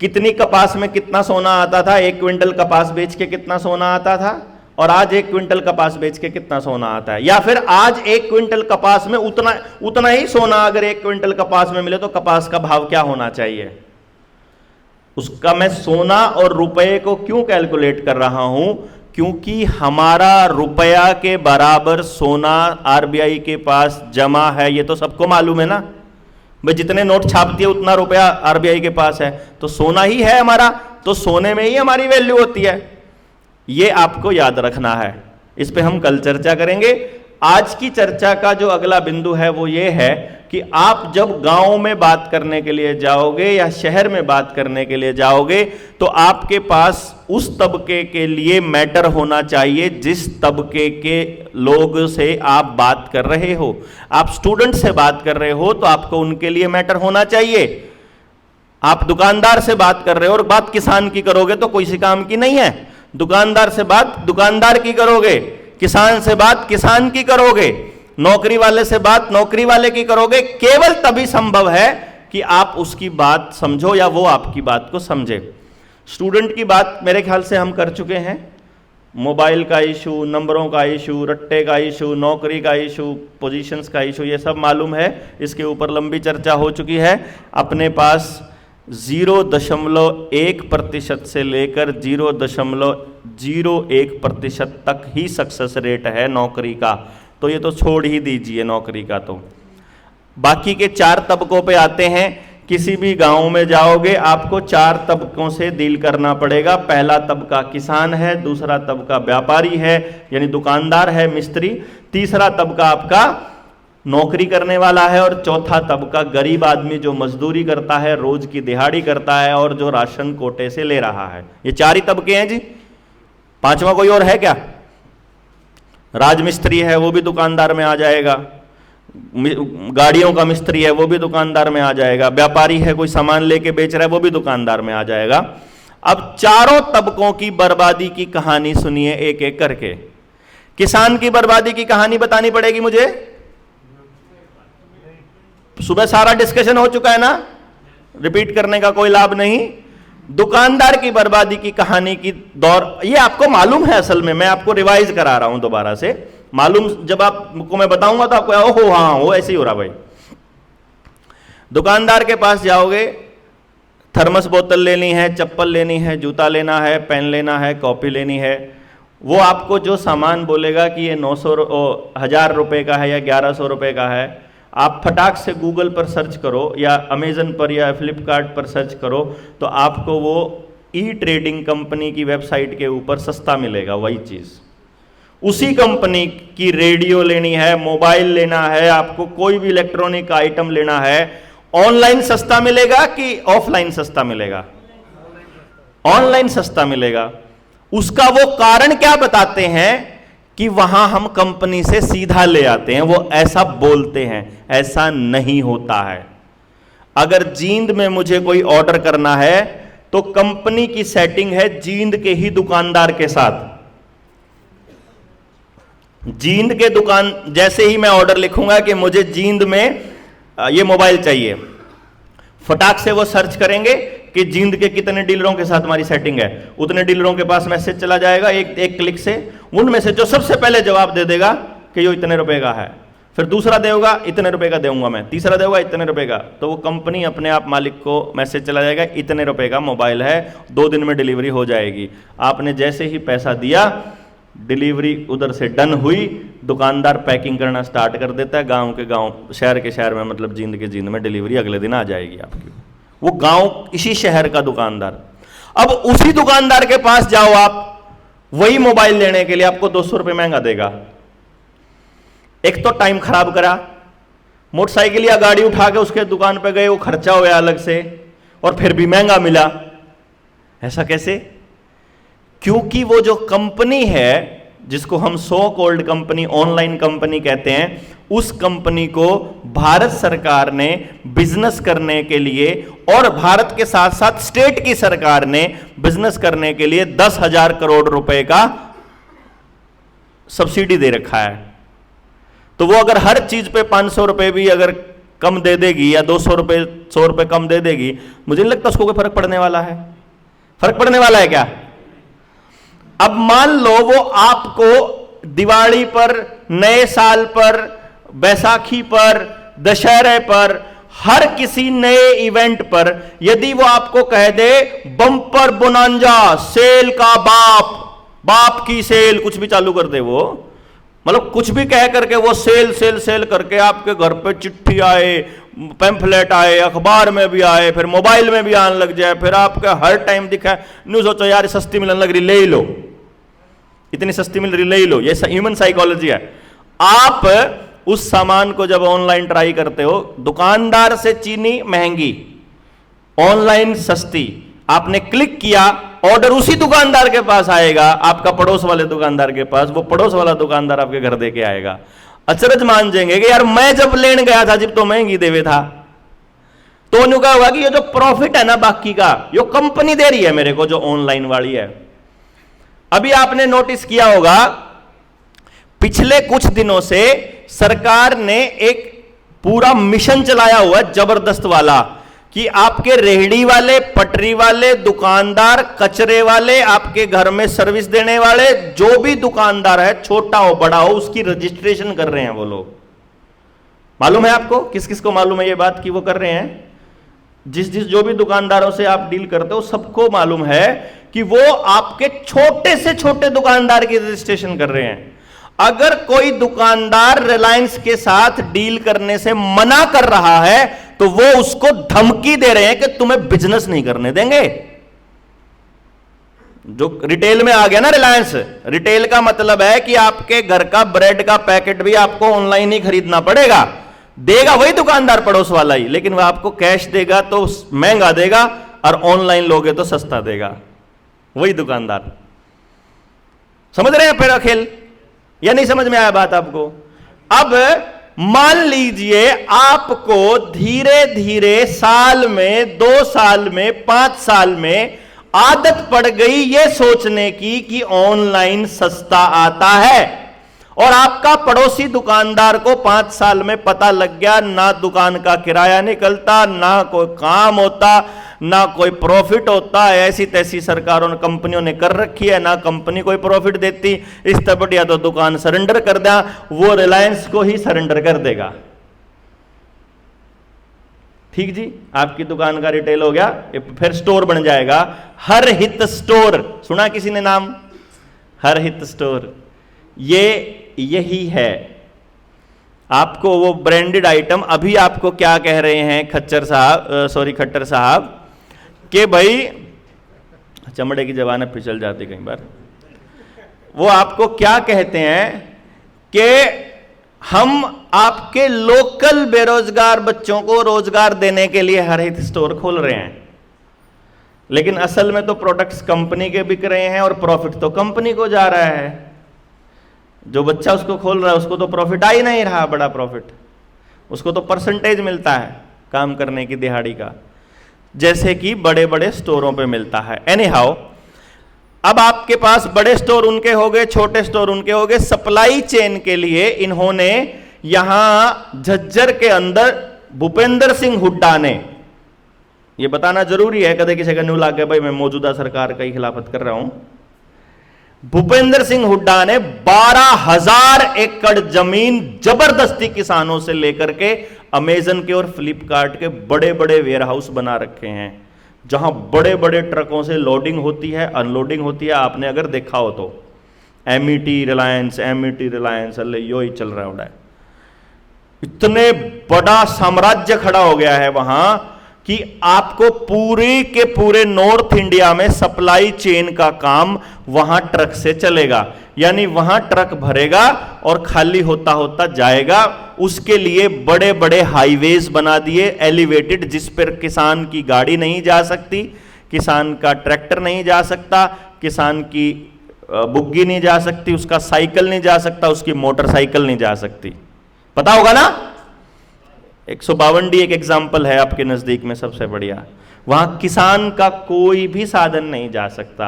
कितनी कपास में कितना सोना आता था, 1 क्विंटल कपास बेच के कितना सोना आता था, और आज 1 क्विंटल कपास बेच के कितना सोना आता है, या फिर आज 1 क्विंटल कपास में उतना ही सोना अगर 1 क्विंटल कपास में मिले तो कपास का भाव क्या होना चाहिए उसका। मैं सोना और रुपए को क्यों कैलकुलेट कर रहा हूं? क्योंकि हमारा रुपया के बराबर सोना आरबीआई के पास जमा है, ये तो सबको मालूम है ना। भाई जितने नोट छापती है उतना रुपया आरबीआई के पास है, तो सोना ही है हमारा, तो सोने में ही हमारी वैल्यू होती है। ये आपको याद रखना है, इस पे हम कल चर्चा करेंगे। आज की चर्चा का जो अगला बिंदु है वो ये है कि आप जब गांव में बात करने के लिए जाओगे या शहर में बात करने के लिए जाओगे तो आपके पास उस तबके के लिए मैटर होना चाहिए जिस तबके के लोग से आप बात कर रहे हो। आप स्टूडेंट से बात कर रहे हो तो आपको उनके लिए मैटर होना चाहिए। आप दुकानदार से बात कर रहे हो और बात किसान की करोगे तो कोई सी काम की नहीं है। दुकानदार से बात दुकानदार की करोगे, किसान से बात किसान की करोगे, नौकरी वाले से बात नौकरी वाले की करोगे। केवल तभी संभव है कि आप उसकी बात समझो या वो आपकी बात को समझे। स्टूडेंट की बात मेरे ख्याल से हम कर चुके हैं। मोबाइल का इशू, नंबरों का इशू, रट्टे का इशू, नौकरी का इशू, पोजीशंस का इशू, ये सब मालूम है। इसके ऊपर लंबी चर्चा हो चुकी है। अपने पास 0.1% से लेकर 0.01% तक ही सक्सेस रेट है नौकरी का, तो ये तो छोड़ ही दीजिए नौकरी का। तो बाकी के 4 तबकों पे आते हैं। किसी भी गांव में जाओगे आपको 4 तबकों से डील करना पड़ेगा। पहला तबका किसान है, दूसरा तबका व्यापारी है यानी दुकानदार है, मिस्त्री, तीसरा तबका आपका नौकरी करने वाला है और चौथा तबका गरीब आदमी जो मजदूरी करता है, रोज की दिहाड़ी करता है और जो राशन कोटे से ले रहा है। ये 4 ही तबके हैं जी। 5वां कोई और है क्या? राजमिस्त्री है, वो भी दुकानदार में आ जाएगा। गाड़ियों का मिस्त्री है, वो भी दुकानदार में आ जाएगा। व्यापारी है, कोई सामान लेके बेच रहा है, वो भी दुकानदार में आ जाएगा। अब चारों तबकों की बर्बादी की कहानी सुनिए एक एक करके। किसान की बर्बादी की कहानी बतानी पड़ेगी मुझे। सुबह सारा डिस्कशन हो चुका है ना, रिपीट करने का कोई लाभ नहीं। दुकानदार की बर्बादी की कहानी की दौर ये आपको मालूम है, असल में मैं आपको रिवाइज करा रहा हूं दोबारा से। मालूम जब आपको मैं बताऊंगा तो आपको ओहो हाँ वो ऐसे ही हो रहा भाई। दुकानदार के पास जाओगे, थर्मस बोतल लेनी है, चप्पल लेनी है, जूता लेना है, पेन लेना है, कॉपी लेनी है। वो आपको जो सामान बोलेगा कि ये 1000 रुपए का है या 1100 रुपए का है, आप फटाक से गूगल पर सर्च करो या अमेजन पर या फ्लिपकार्ट पर सर्च करो तो आपको वो ई ट्रेडिंग कंपनी की वेबसाइट के ऊपर सस्ता मिलेगा वही चीज़। उसी कंपनी की रेडियो लेनी है, मोबाइल लेना है, आपको कोई भी इलेक्ट्रॉनिक आइटम लेना है, ऑनलाइन सस्ता मिलेगा कि ऑफलाइन सस्ता मिलेगा? ऑनलाइन सस्ता मिलेगा। उसका वो कारण क्या बताते हैं कि वहां हम कंपनी से सीधा ले आते हैं। वो ऐसा बोलते हैं, ऐसा नहीं होता है। अगर जींद में मुझे कोई ऑर्डर करना है तो कंपनी की सेटिंग है जींद के ही दुकानदार के साथ। जींद के दुकान जैसे ही मैं ऑर्डर लिखूंगा कि मुझे जींद में ये मोबाइल चाहिए, फटाक से वो सर्च करेंगे कि जींद के कितने डीलरों के साथ हमारी सेटिंग है, उतने डीलरों के पास मैसेज चला जाएगा एक क्लिक से। उनमें से जो सबसे पहले जवाब दे देगा कि ये इतने रुपए का है, फिर दूसरा देगा इतने रुपए का दूंगा मैं, तीसरा देगा इतने रुपए का, तो वो कंपनी अपने आप मालिक को मैसेज चला जाएगा इतने रुपए का मोबाइल है, 2 दिन में डिलीवरी हो जाएगी। आपने जैसे ही पैसा दिया, डिलीवरी उधर से डन हुई, दुकानदार पैकिंग करना स्टार्ट कर देता है। गांव के गांव, शहर के शहर में, मतलब जींद के जींद में डिलीवरी अगले दिन आ जाएगी आपकी। वो गांव इसी शहर का दुकानदार। अब उसी दुकानदार के पास जाओ आप वही मोबाइल लेने के लिए, आपको 200 रुपये महंगा देगा। एक तो टाइम खराब करा, मोटरसाइकिल या गाड़ी उठा के उसके दुकान पे गए, वो खर्चा हुआ अलग से, और फिर भी महंगा मिला। ऐसा कैसे? क्योंकि वो जो कंपनी है जिसको हम so called company, online company कहते हैं, उस कंपनी को भारत सरकार ने बिजनेस करने के लिए और भारत के साथ साथ स्टेट की सरकार ने बिजनेस करने के लिए 10,000 करोड़ रुपए का सब्सिडी दे रखा है। तो वो अगर हर चीज पे 500 रुपए भी अगर कम दे देगी या 200 रुपए 100 रुपए कम दे देगी, मुझे नहीं लगता उसको कोई फर्क पड़ने वाला है। फर्क पड़ने वाला है क्या? अब मान लो वो आपको दिवाली पर, नए साल पर, बैसाखी पर, दशहरे पर, हर किसी नए इवेंट पर यदि वो आपको कह दे बम्पर बोनांजा, सेल का बाप की सेल, कुछ भी चालू कर दे, वो मतलब कुछ भी कह करके वो सेल सेल सेल करके आपके घर पे चिट्ठी आए, पैम्फलेट आए, अखबार में भी आए, फिर मोबाइल में भी आने लग जाए, फिर आपका हर टाइम दिखा, न्यूज सोचो यार सस्ती मिलने लग रही, ले ही लो, इतनी सस्ती मिल रही ले ही लो। ये ह्यूमन साइकोलॉजी है। आप उस सामान को जब ऑनलाइन ट्राई करते हो, दुकानदार से चीनी महंगी, ऑनलाइन सस्ती, आपने क्लिक किया, ऑर्डर उसी दुकानदार के पास आएगा, आपका पड़ोस वाले दुकानदार के पास, वो पड़ोस वाला दुकानदार आपके घर दे के आएगा। अचरज मान जाएंगे कि यार मैं जब लेने गया था जब तो महंगी देवे था। तो उन्होंने कहा होगा कि ये जो प्रॉफिट है ना बाकी का, यो कंपनी दे रही है मेरे को, जो ऑनलाइन वाली है। अभी आपने नोटिस किया होगा, पिछले कुछ दिनों से सरकार ने एक पूरा मिशन चलाया हुआ है जबरदस्त वाला, कि आपके रेहड़ी वाले, पटरी वाले, दुकानदार, कचरे वाले, आपके घर में सर्विस देने वाले, जो भी दुकानदार है, छोटा हो बड़ा हो, उसकी रजिस्ट्रेशन कर रहे हैं वो लोग। मालूम है आपको? किस किस को मालूम है ये बात कि वो कर रहे हैं? जिस जो भी दुकानदारों से आप डील करते हो सबको मालूम है कि वो आपके छोटे से छोटे दुकानदार की रजिस्ट्रेशन कर रहे हैं। अगर कोई दुकानदार रिलायंस के साथ डील करने से मना कर रहा है तो वो उसको धमकी दे रहे हैं कि तुम्हें बिजनेस नहीं करने देंगे। जो रिटेल में आ गया ना रिलायंस, रिटेल का मतलब है कि आपके घर का ब्रेड का पैकेट भी आपको ऑनलाइन ही खरीदना पड़ेगा। देगा वही दुकानदार पड़ोस वाला ही, लेकिन वह आपको कैश देगा तो महंगा देगा और ऑनलाइन लोगे तो सस्ता देगा, वही दुकानदार। समझ रहे हैं पेड़ा खेल या नहीं समझ में आया बात आपको? अब मान लीजिए आपको धीरे धीरे साल में, 2 साल में, 5 साल में आदत पड़ गई ये सोचने की कि ऑनलाइन सस्ता आता है, और आपका पड़ोसी दुकानदार को 5 साल में पता लग गया, ना दुकान का किराया निकलता, ना कोई काम होता, ना कोई प्रॉफिट होता, ऐसी तैसी सरकारों ने, कंपनियों ने कर रखी है, ना कंपनी कोई प्रॉफिट देती, इस तरह बढ़िया तो दुकान सरेंडर कर दिया, वो रिलायंस को ही सरेंडर कर देगा। ठीक जी, आपकी दुकान का रिटेल हो गया, फिर स्टोर बन जाएगा, हर हित स्टोर। सुना किसी ने नाम? हर हित स्टोर, ये यही है। आपको वो ब्रांडेड आइटम, अभी आपको क्या कह रहे हैं खच्चर साहब, सॉरी खट्टर साहब, कि भाई चमड़े की जबान फिसल जाती कई बार, वो आपको क्या कहते हैं कि हम आपके लोकल बेरोजगार बच्चों को रोजगार देने के लिए हर हित स्टोर खोल रहे हैं, लेकिन असल में तो प्रोडक्ट्स कंपनी के बिक रहे हैं और प्रॉफिट तो कंपनी को जा रहा है। जो बच्चा उसको खोल रहा है उसको तो प्रॉफिट आ ही नहीं रहा, बड़ा प्रॉफिट, उसको तो परसेंटेज मिलता है काम करने की दिहाड़ी का, जैसे कि बड़े बड़े स्टोरों पे मिलता है। एनी हाउ, अब आपके पास बड़े स्टोर उनके हो गए, छोटे स्टोर उनके हो गए। सप्लाई चेन के लिए इन्होंने यहां झज्जर के अंदर भूपेंद्र सिंह हुड्डा ने, यह बताना जरूरी है, कदे किसी का न्यू लाग गया भाई मैं मौजूदा सरकार का ही खिलाफत कर रहा हूं, भूपेंद्र सिंह हुड्डा ने 12,000 एकड़ जमीन जबरदस्ती किसानों से लेकर के अमेजन के और फ्लिपकार्ट के बड़े बड़े वेयरहाउस बना रखे हैं, जहां बड़े बड़े ट्रकों से लोडिंग होती है, अनलोडिंग होती है। आपने अगर देखा हो तो एमईटी रिलायंस अल्ले यो ही चल रहा है। इतने बड़ा साम्राज्य खड़ा हो गया है वहां कि आपको पूरे के पूरे नॉर्थ इंडिया में सप्लाई चेन का काम वहां ट्रक से चलेगा, यानी वहां ट्रक भरेगा और खाली होता होता जाएगा। उसके लिए बड़े बड़े हाईवेज बना दिए, एलिवेटेड, जिस पर किसान की गाड़ी नहीं जा सकती, किसान का ट्रैक्टर नहीं जा सकता, किसान की बुग्गी नहीं जा सकती, उसका साइकिल नहीं जा सकता, उसकी मोटरसाइकिल नहीं जा सकती। पता होगा ना, 152D एक एग्जाम्पल है आपके नजदीक में सबसे बढ़िया, वहां किसान का कोई भी साधन नहीं जा सकता,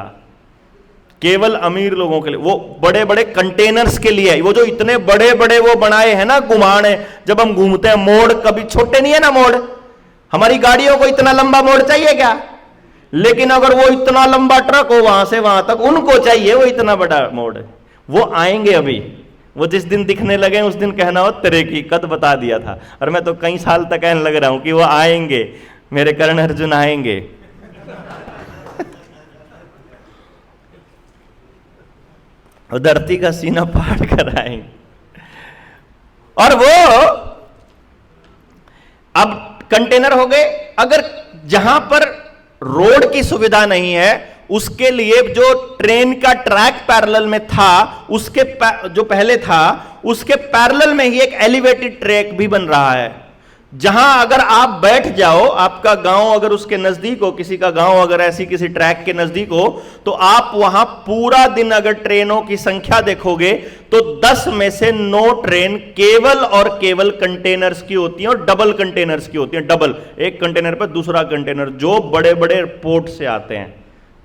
केवल अमीर लोगों के लिए। वो बड़े बड़े कंटेनर्स के लिए, वो जो इतने बड़े बड़े वो बनाए हैं ना गुमान है, जब हम घूमते हैं मोड़ कभी छोटे नहीं है ना मोड़, हमारी गाड़ियों को इतना लंबा मोड़ चाहिए क्या? लेकिन अगर वो इतना लंबा ट्रक हो वहां से वहां तक, उनको चाहिए वो इतना बड़ा मोड़। वो आएंगे अभी, वो जिस दिन दिखने लगे उस दिन कहना हो तेरे की कद बता दिया था। और मैं तो कई साल तक कहने लग रहा हूं कि वो आएंगे, मेरे कर्ण अर्जुन आएंगे। धरती का सीना फाड़ कर आएंगे। और वो अब कंटेनर हो गए। अगर जहां पर रोड की सुविधा नहीं है उसके लिए जो ट्रेन का ट्रैक पैरेलल में था, उसके जो पहले था उसके पैरेलल में ही एक एलिवेटेड ट्रैक भी बन रहा है, जहां अगर आप बैठ जाओ, आपका गांव अगर उसके नजदीक हो, किसी का गांव अगर ऐसी किसी ट्रैक के नजदीक हो, तो आप वहां पूरा दिन अगर ट्रेनों की संख्या देखोगे तो 10 में से 9 ट्रेन केवल और केवल कंटेनर्स की होती हैं, और डबल कंटेनर्स की होती हैं। डबल, एक कंटेनर पर दूसरा कंटेनर, जो बड़े बड़े पोर्ट से आते हैं।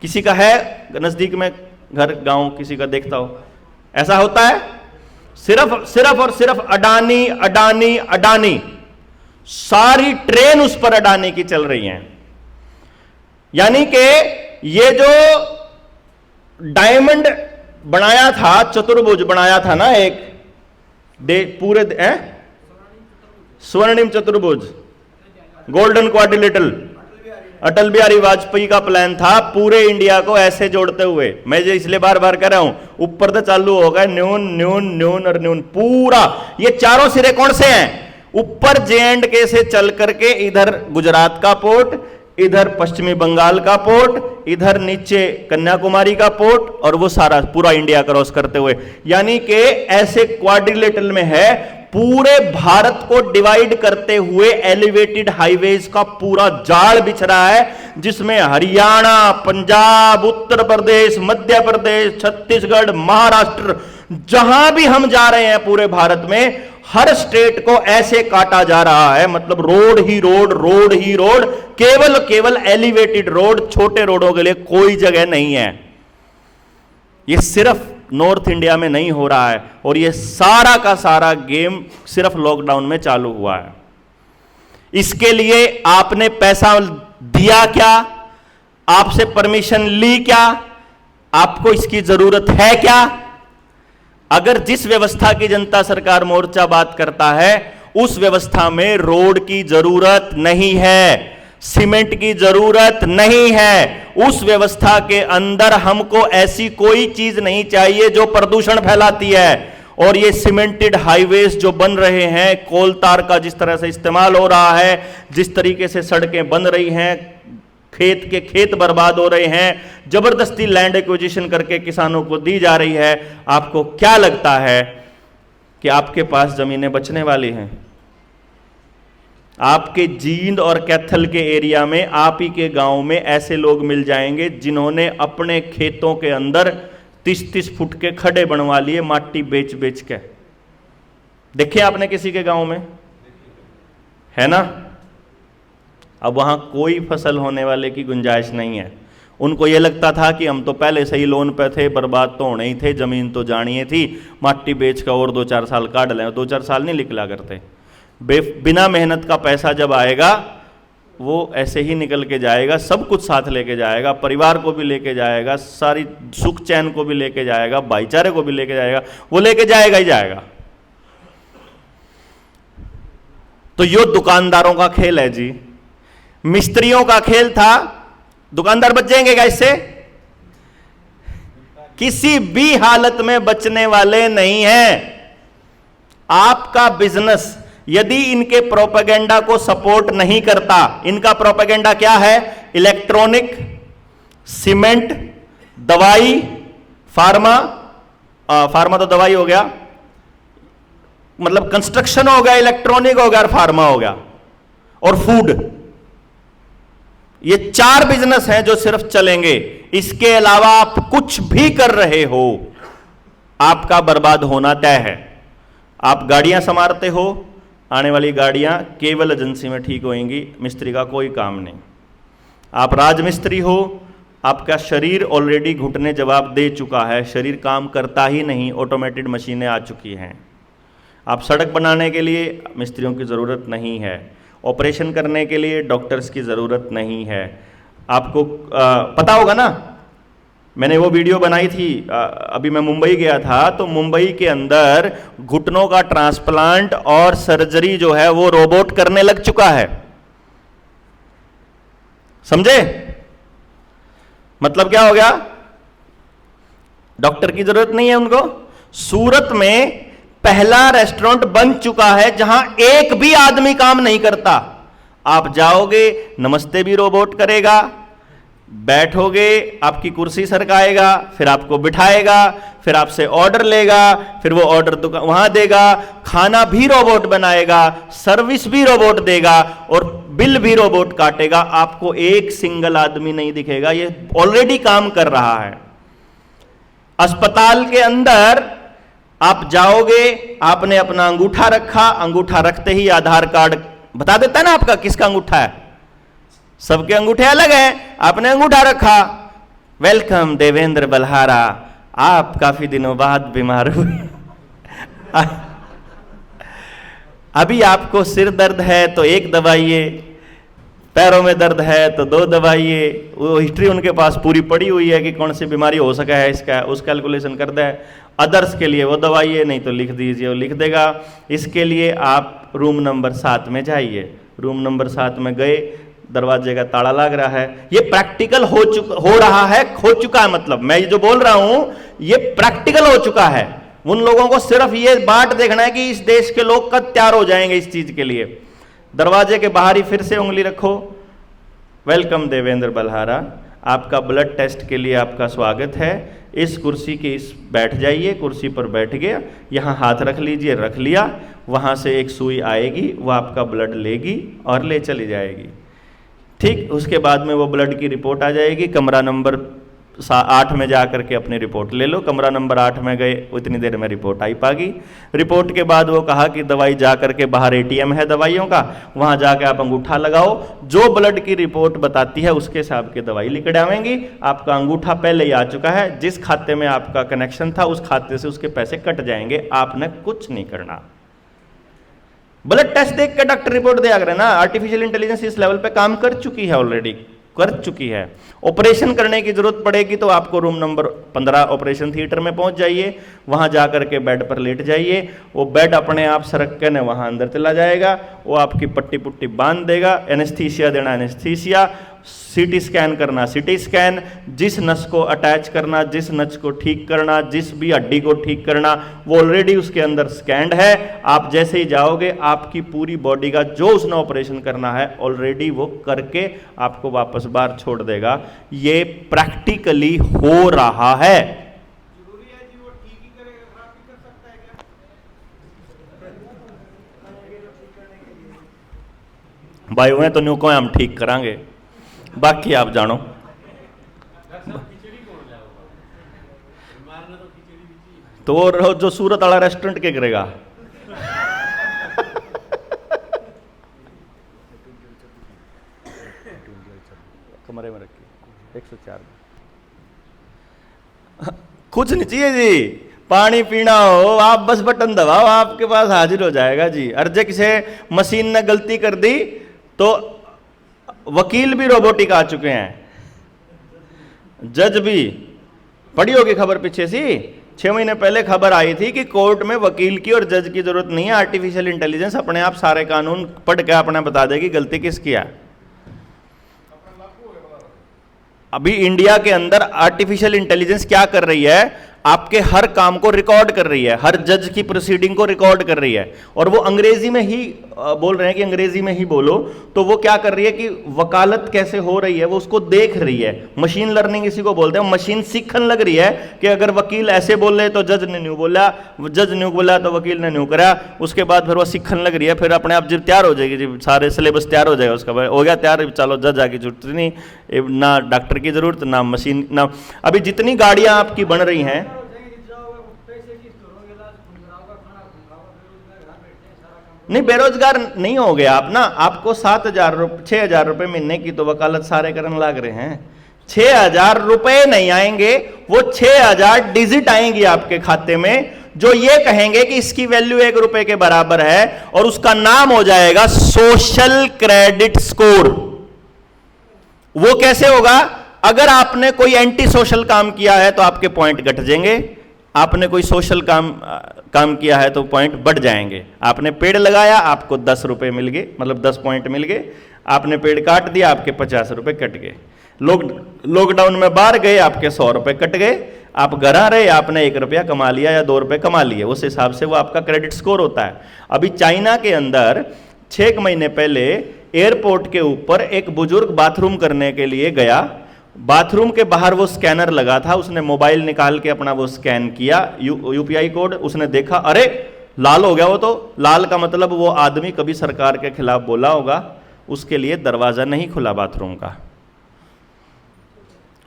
किसी का है नजदीक में घर, गांव, किसी का देखता हो ऐसा होता है? सिर्फ और सिर्फ अडानी अडानी अडानी, सारी ट्रेन उस पर अडानी की चल रही हैं। यानी कि ये जो डायमंड बनाया था, चतुर्भुज बनाया था ना एक पूरे स्वर्णिम चतुर्भुज, गोल्डन क्वाड्रिलेटरल, अटल बिहारी वाजपेयी का प्लान था पूरे इंडिया को ऐसे जोड़ते हुए। मैं जो इसलिए बार बार कह रहा हूं, ऊपर तो चालू होगा न्यून न्यून न्यून और न्यून, पूरा ये चारों सिरे कौन से हैं? ऊपर J&K से चल करके इधर गुजरात का पोर्ट, इधर पश्चिमी बंगाल का पोर्ट, इधर नीचे कन्याकुमारी का पोर्ट, और वो सारा पूरा इंडिया क्रॉस करते हुए। यानी कि ऐसे क्वाड्रिलेटरल में है, पूरे भारत को डिवाइड करते हुए एलिवेटेड हाईवेज का पूरा जाल बिछ रहा है, जिसमें हरियाणा, पंजाब, उत्तर प्रदेश, मध्य प्रदेश, छत्तीसगढ़, महाराष्ट्र, जहां भी हम जा रहे हैं पूरे भारत में, हर स्टेट को ऐसे काटा जा रहा है। मतलब रोड ही रोड, रोड ही रोड, केवल केवल एलिवेटेड रोड, छोटे रोडों के लिए कोई जगह नहीं है। ये सिर्फ नॉर्थ इंडिया में नहीं हो रहा है, और ये सारा का सारा गेम सिर्फ लॉकडाउन में चालू हुआ है। इसके लिए आपने पैसा दिया क्या? आपसे परमिशन ली क्या? आपको इसकी जरूरत है क्या? अगर जिस व्यवस्था की जनता सरकार मोर्चा बात करता है, उस व्यवस्था में रोड की जरूरत नहीं है, सीमेंट की जरूरत नहीं है। उस व्यवस्था के अंदर हमको ऐसी कोई चीज नहीं चाहिए जो प्रदूषण फैलाती है। और ये सीमेंटेड हाईवेज जो बन रहे हैं, कोल तार का जिस तरह से इस्तेमाल हो रहा है, जिस तरीके से सड़कें बन रही हैं, खेत के खेत बर्बाद हो रहे हैं, जबरदस्ती लैंड एक्विजिशन करके किसानों को दी जा रही है, आपको क्या लगता है कि आपके पास जमीनें बचने वाली हैं? आपके जींद और कैथल के एरिया में, आप ही के गांव में ऐसे लोग मिल जाएंगे जिन्होंने अपने खेतों के अंदर 30-30 फुट के खड्डे बनवा लिए माटी बेच बेच के। देखे आपने किसी के गांव में? है ना? अब वहां कोई फसल होने वाले की गुंजाइश नहीं है। उनको यह लगता था कि हम तो पहले से ही लोन पे थे, बर्बाद तो होने ही थे, जमीन तो जानिए थी, माटी बेच कर और 2-4 साल काट लें। 2-4 साल नहीं निकला करते, बिना मेहनत का पैसा जब आएगा वो ऐसे ही निकल के जाएगा, सब कुछ साथ लेके जाएगा, परिवार को भी लेके जाएगा, सारी सुख चैन को भी लेके जाएगा, भाईचारे को भी लेके जाएगा, वो लेके जाएगा ही जाएगा। तो यो दुकानदारों का खेल है जी, मिस्त्रियों का खेल था। दुकानदार बच जाएंगे क्या इससे? किसी भी हालत में बचने वाले नहीं हैं। आपका बिजनेस यदि इनके प्रोपेगेंडा को सपोर्ट नहीं करता, इनका प्रोपेगेंडा क्या है? इलेक्ट्रॉनिक, सीमेंट, दवाई, फार्मा, फार्मा तो दवाई हो गया, मतलब कंस्ट्रक्शन हो गया, इलेक्ट्रॉनिक हो गया और फार्मा हो गया, और फूड। ये 4 बिजनेस हैं जो सिर्फ चलेंगे। इसके अलावा आप कुछ भी कर रहे हो, आपका बर्बाद होना तय है। आप गाड़ियां संवारते हो, आने वाली गाड़ियां केवल एजेंसी में ठीक होंगी, मिस्त्री का कोई काम नहीं। आप राजमिस्त्री हो, आपका शरीर ऑलरेडी घुटने जवाब दे चुका है, शरीर काम करता ही नहीं, ऑटोमेटेड मशीनें आ चुकी हैं। आप सड़क बनाने के लिए मिस्त्रियों की ज़रूरत नहीं है, ऑपरेशन करने के लिए डॉक्टर्स की ज़रूरत नहीं है। आपको पता होगा ना, मैंने वो वीडियो बनाई थी, अभी मैं मुंबई गया था, तो मुंबई के अंदर घुटनों का ट्रांसप्लांट और सर्जरी जो है वो रोबोट करने लग चुका है। समझे? मतलब क्या हो गया? डॉक्टर की जरूरत नहीं है उनको। सूरत में पहला रेस्टोरेंट बन चुका है जहां एक भी आदमी काम नहीं करता। आप जाओगे, नमस्ते भी रोबोट करेगा, बैठोगे, आपकी कुर्सी सरकाएगा, फिर आपको बिठाएगा, फिर आपसे ऑर्डर लेगा, फिर वो ऑर्डर वहां देगा, खाना भी रोबोट बनाएगा, सर्विस भी रोबोट देगा और बिल भी रोबोट काटेगा। आपको एक सिंगल आदमी नहीं दिखेगा, ये ऑलरेडी काम कर रहा है। अस्पताल के अंदर आप जाओगे, आपने अपना अंगूठा रखा, अंगूठा रखते ही आधार कार्ड बता देता है ना आपका किसका अंगूठा है। सबके अंगूठे अलग हैं, आपने अंगूठा रखा, वेलकम देवेंद्र बल्हारा, आप काफी दिनों बाद बीमार हुए अभी आपको सिर दर्द है तो एक दवाइए, पैरों में दर्द है तो 2 दवाइए। वो हिस्ट्री उनके पास पूरी पड़ी हुई है कि कौन सी बीमारी हो सका है, इसका उस कैलकुलेशन कर दे। अदर्स के लिए वो दवाइए, नहीं तो लिख दीजिए, वो लिख देगा। इसके लिए आप रूम नंबर 7 में जाइए। रूम नंबर 7 में गए, दरवाजे का ताला लग रहा है। ये प्रैक्टिकल हो रहा है, हो चुका है। मतलब मैं जो बोल रहा हूं ये प्रैक्टिकल हो चुका है। उन लोगों को सिर्फ ये बाट देखना है कि इस देश के लोग कब तैयार हो जाएंगे इस चीज के लिए। दरवाजे के बाहर ही फिर से उंगली रखो, वेलकम देवेंद्र बल्हारा, आपका ब्लड टेस्ट के लिए आपका स्वागत है। इस कुर्सी के इस बैठ जाइए, कुर्सी पर बैठ गया, यहाँ हाथ रख लीजिए, रख लिया। वहाँ से एक सुई आएगी, वो आपका ब्लड लेगी और ले चली जाएगी। ठीक, उसके बाद में वो ब्लड की रिपोर्ट आ जाएगी। कमरा नंबर 8 में जा करके अपनी रिपोर्ट ले लो। कमरा नंबर 8 में गए, उतनी देर में रिपोर्ट आई पागी। रिपोर्ट के बाद वो कहा कि दवाई जा करके बाहर एटीएम है दवाइयों का, वहाँ जाके आप अंगूठा लगाओ, जो ब्लड की रिपोर्ट बताती है उसके हिसाब की दवाई लिख डालेंगी। आपका अंगूठा पहले ही आ चुका है, जिस खाते में आपका कनेक्शन था उस खाते से उसके पैसे कट जाएंगे, आपने कुछ नहीं करना। ब्लड टेस्ट देख के डॉक्टर रिपोर्ट दिया करें ना। आर्टिफिशियल इंटेलिजेंस इस लेवल पे काम कर चुकी है, ऑलरेडी कर चुकी है। ऑपरेशन करने की जरूरत पड़ेगी तो आपको रूम नंबर 15 ऑपरेशन थिएटर में पहुंच जाइए, वहां जाकर के बेड पर लेट जाइए। वो बेड अपने आप सरक के न वहां अंदर चला जाएगा, वो आपकी पट्टी पुट्टी बांध देगा, एनेस्थीसिया देना एनेस्थीसिया, सीटी स्कैन करना सीटी स्कैन, जिस नस को अटैच करना, जिस नस को ठीक करना, जिस भी हड्डी को ठीक करना, वो ऑलरेडी उसके अंदर स्कैंड है। आप जैसे ही जाओगे आपकी पूरी बॉडी का जो उसने ऑपरेशन करना है ऑलरेडी वो करके आपको वापस बाहर छोड़ देगा। ये प्रैक्टिकली हो रहा है। भाई उन्हें तो न्यू को हम ठीक करांगे, बाकी आप जानो। तो वो जो सूरत वाला रेस्टोरेंट के करेगा कमरे में रखिए 104 कुछ नहीं चाहिए जी, पानी पीना हो आप बस बटन दबाओ, आपके पास हाजिर हो जाएगा जी। अर्जे किसे मशीन ने गलती कर दी तो वकील भी रोबोटिक आ चुके हैं, जज भी। पढ़ी होगी खबर पीछे सी, 6 महीने पहले खबर आई थी कि कोर्ट में वकील की और जज की जरूरत नहीं है, आर्टिफिशियल इंटेलिजेंस अपने आप सारे कानून पढ़ के अपने बता देगी गलती किसकी है। अभी इंडिया के अंदर आर्टिफिशियल इंटेलिजेंस क्या कर रही है, आपके हर काम को रिकॉर्ड कर रही है, हर जज की प्रोसीडिंग को रिकॉर्ड कर रही है। और वो अंग्रेजी में ही बोल रहे हैं कि अंग्रेजी में ही बोलो, तो वो क्या कर रही है कि वकालत कैसे हो रही है वो उसको देख रही है। मशीन लर्निंग इसी को बोलते हैं। मशीन सीखने लग रही है कि अगर वकील ऐसे बोले तो जज ने न्यू बोला, जज न्यू बोला तो वकील ने न्यू करा। उसके बाद फिर वो सीखने लग रही है, फिर अपने आप जब तैयार हो जाएगी, जब सारे सिलेबस तैयार हो जाएगा उसका हो गया तैयार, चलो जज आकी जरूरत नहीं, ना डॉक्टर की जरूरत, ना मशीन, ना। अभी जितनी गाड़ियां आपकी बन रही हैं, नहीं बेरोजगार नहीं हो गया आप ना। आपको 7,000 रुपये 6,000 रुपये महीने की तो वकालत सारे करने लग रहे हैं। 6,000 रुपये नहीं आएंगे, वो 6,000 डिजिट आएंगी आपके खाते में, जो ये कहेंगे कि इसकी वैल्यू 1 रुपए के बराबर है, और उसका नाम हो जाएगा सोशल क्रेडिट स्कोर। वो कैसे होगा? अगर आपने कोई एंटी सोशल काम किया है तो आपके पॉइंट घट जाएंगे, आपने कोई सोशल काम किया है तो पॉइंट बढ़ जाएंगे। आपने पेड़ लगाया, आपको 10 रुपए मिल गए, मतलब 10 पॉइंट मिल गए। आपने पेड़ काट दिया, आपके 50 रुपए कट गए। लॉकडाउन में बाहर गए, आपके 100 रुपए कट गए। आप घर आ रहे, आपने 1 रुपया कमा लिया या 2 रुपए कमा लिए, उस हिसाब से वो आपका क्रेडिट स्कोर होता है। अभी चाइना के अंदर 6 महीने पहले एयरपोर्ट के ऊपर एक बुजुर्ग बाथरूम करने के लिए गया, बाथरूम के बाहर वो स्कैनर लगा था, उसने मोबाइल निकाल के अपना वो स्कैन किया, यूपीआई कोड, उसने देखा, अरे लाल हो गया वो तो, लाल का मतलब वो आदमी कभी सरकार के खिलाफ बोला होगा, उसके लिए दरवाजा नहीं खुला बाथरूम का,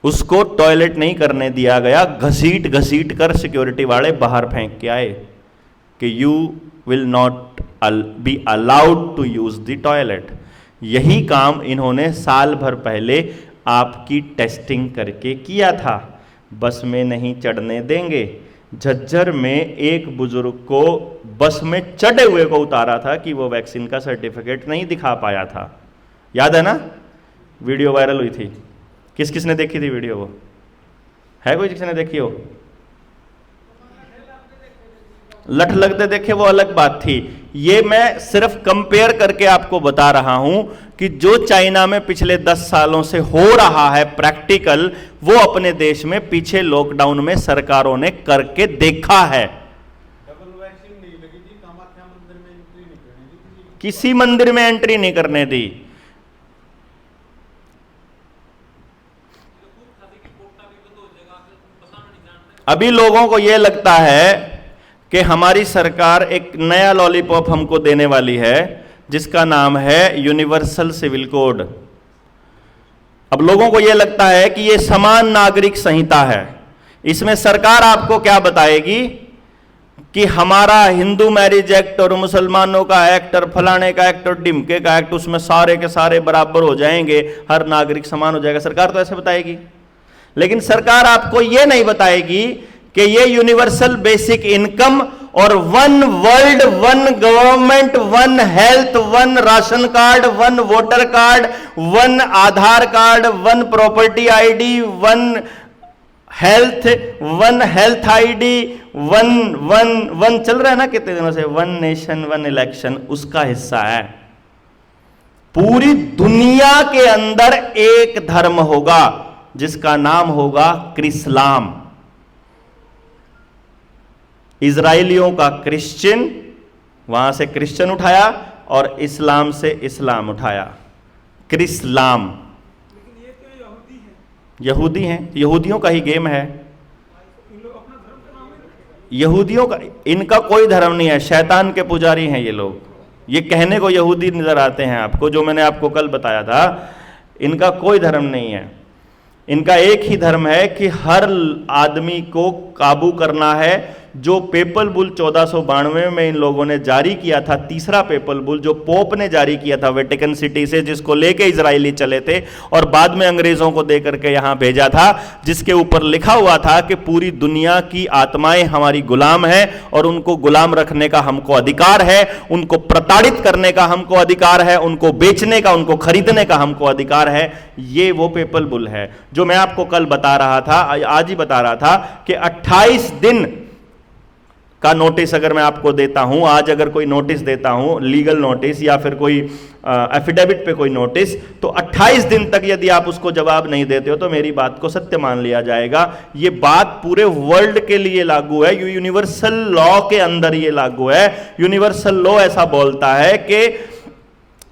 उसको टॉयलेट नहीं करने दिया गया, घसीट घसीट कर सिक्योरिटी वाले बाहर फेंक के आए कि you will not be allowed to use the toilet. यही काम इन्होंने साल भर पहले आपकी टेस्टिंग करके किया था। बस में नहीं चढ़ने देंगे। झज्जर में एक बुजुर्ग को बस में चढ़े हुए को उतारा था कि वो वैक्सीन का सर्टिफिकेट नहीं दिखा पाया था, याद है ना, वीडियो वायरल हुई थी। किस किसने देखी थी वीडियो? वो है कोई जिसने देखी हो? लठ लगते देखे वो अलग बात थी। ये मैं सिर्फ कंपेयर करके आपको बता रहा हूं कि जो चाइना में पिछले 10 सालों से हो रहा है प्रैक्टिकल, वो अपने देश में पीछे लॉकडाउन में सरकारों ने करके देखा है। डबल वैक्सीन नहीं लगी थी, कामाख्या मंदिर में एंट्री नहीं करने दी, किसी मंदिर में एंट्री नहीं करने दी। अभी लोगों को यह लगता है कि हमारी सरकार एक नया लॉलीपॉप हमको देने वाली है जिसका नाम है यूनिवर्सल सिविल कोड। अब लोगों को यह लगता है कि यह समान नागरिक संहिता है। इसमें सरकार आपको क्या बताएगी कि हमारा हिंदू मैरिज एक्ट और मुसलमानों का एक्ट और फलाने का एक्ट और डिमके का एक्ट, उसमें सारे के सारे बराबर हो जाएंगे, हर नागरिक समान हो जाएगा। सरकार तो ऐसे बताएगी, लेकिन सरकार आपको यह नहीं बताएगी कि ये यूनिवर्सल बेसिक इनकम और 1 world, 1 government, 1 health, 1 ration card, 1 voter card, 1 Aadhaar card, 1 property ID, 1 health ID, 1 चल रहा है ना कितने दिनों से, 1 नेशन 1 इलेक्शन, उसका हिस्सा है। पूरी दुनिया के अंदर एक धर्म होगा जिसका नाम होगा क्रिस्लाम। इजराइलियों का क्रिश्चियन, वहां से क्रिश्चियन उठाया, और इस्लाम से इस्लाम उठाया, क्रिस्लाम। लेकिन ये तो यहूदी है, यहूदी हैं, यहूदियों का ही गेम है। इन लोग अपना धर्म का नाम ही रखेगा। यहूदियों का, इनका कोई धर्म नहीं है, शैतान के पुजारी हैं ये लोग। ये कहने को यहूदी नजर आते हैं आपको, जो मैंने आपको कल बताया था, इनका कोई धर्म नहीं है। इनका एक ही धर्म है कि हर आदमी को काबू करना है। जो पेपल बुल 1492 में इन लोगों ने जारी किया था, तीसरा पेपल बुल जो पोप ने जारी किया था वेटिकन सिटी से, जिसको लेके इजरायली चले थे और बाद में अंग्रेजों को देकर के यहां भेजा था, जिसके ऊपर लिखा हुआ था कि पूरी दुनिया की आत्माएं हमारी गुलाम हैं और उनको गुलाम रखने का हमको अधिकार है, उनको प्रताड़ित करने का हमको अधिकार है, उनको बेचने का, उनको खरीदने का हमको अधिकार है। ये वो पेपल बुल है जो मैं आपको कल बता रहा था, आज ही बता रहा था कि 28 दिन का नोटिस अगर मैं आपको देता हूं, आज अगर कोई नोटिस देता हूं, लीगल नोटिस या फिर कोई एफिडेविट पे कोई नोटिस, तो 28 दिन तक यदि आप उसको जवाब नहीं देते हो तो मेरी बात को सत्य मान लिया जाएगा। ये बात पूरे वर्ल्ड के लिए लागू है, यूनिवर्सल लॉ के अंदर ये लागू है। यूनिवर्सल लॉ ऐसा बोलता है कि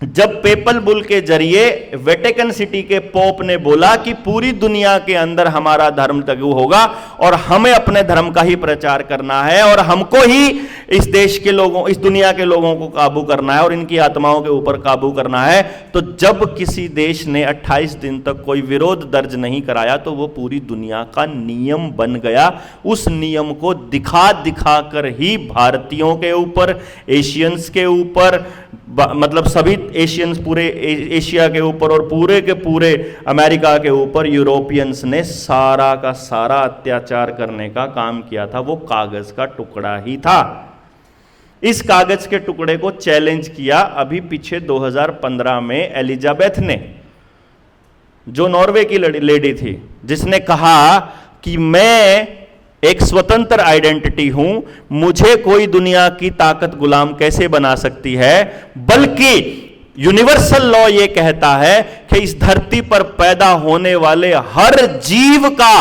जब पेपल बुल के जरिए वेटिकन सिटी के पोप ने बोला कि पूरी दुनिया के अंदर हमारा धर्म लागू होगा और हमें अपने धर्म का ही प्रचार करना है और हमको ही इस देश के लोगों, इस दुनिया के लोगों को काबू करना है और इनकी आत्माओं के ऊपर काबू करना है, तो जब किसी देश ने 28 दिन तक कोई विरोध दर्ज नहीं कराया तो वो पूरी दुनिया का नियम बन गया। उस नियम को दिखा दिखा कर ही भारतीयों के ऊपर, एशियंस के ऊपर, मतलब सभी एशियंस, पूरे एशिया के ऊपर और पूरे के पूरे अमेरिका के ऊपर यूरोपियंस ने सारा का सारा अत्याचार करने का काम किया था। वो कागज का टुकड़ा ही था। इस कागज के टुकड़े को चैलेंज किया अभी पीछे 2015 में एलिजाबेथ ने, जो नॉर्वे की लेडी थी, जिसने कहा कि मैं एक स्वतंत्र आइडेंटिटी हूं, मुझे कोई दुनिया की ताकत गुलाम कैसे बना सकती है, बल्कि यूनिवर्सल लॉ यह कहता है कि इस धरती पर पैदा होने वाले हर जीव का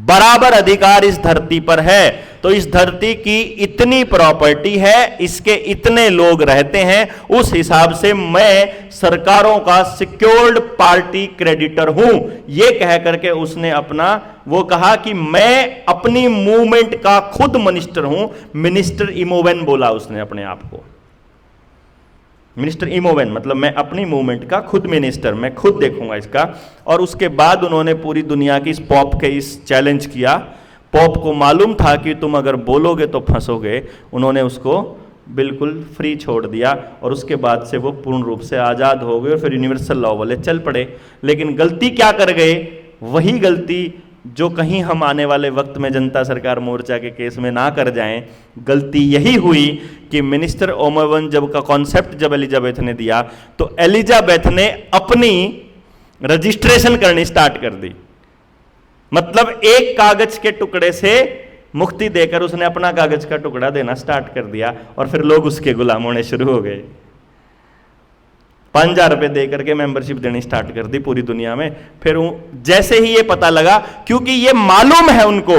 बराबर अधिकार इस धरती पर है। तो इस धरती की इतनी प्रॉपर्टी है, इसके इतने लोग रहते हैं, उस हिसाब से मैं सरकारों का सिक्योर्ड पार्टी क्रेडिटर हूं। यह कह करके उसने अपना वो कहा कि मैं अपनी मूवमेंट का खुद मिनिस्टर हूं। मिनिस्टर इमोवेन बोला उसने अपने आप को, मिनिस्टर इमोवेन, मतलब मैं अपनी मूवमेंट का खुद मिनिस्टर, मैं खुद देखूंगा इसका। और उसके बाद उन्होंने पूरी दुनिया की इस पॉप के इस चैलेंज किया। पॉप को मालूम था कि तुम अगर बोलोगे तो फंसोगे, उन्होंने उसको बिल्कुल फ्री छोड़ दिया और उसके बाद से वो पूर्ण रूप से आज़ाद हो गए और फिर यूनिवर्सल लॉ वाले चल पड़े। लेकिन गलती क्या कर गए? वही गलती जो कहीं हम आने वाले वक्त में जनता सरकार मोर्चा के केस में ना कर जाएं। गलती यही हुई कि मिनिस्टर ओमोवन जब का कॉन्सेप्ट जब एलिजाबेथ ने दिया तो एलिजाबेथ ने अपनी रजिस्ट्रेशन करनी स्टार्ट कर दी। मतलब एक कागज के टुकड़े से मुक्ति देकर उसने अपना कागज का टुकड़ा देना स्टार्ट कर दिया और फिर लोग उसके गुलाम होने शुरू हो गए। 5,000 रुपए दे करके मेंबरशिप देनी स्टार्ट कर दी पूरी दुनिया में। फिर जैसे ही ये पता लगा, क्योंकि ये मालूम है उनको,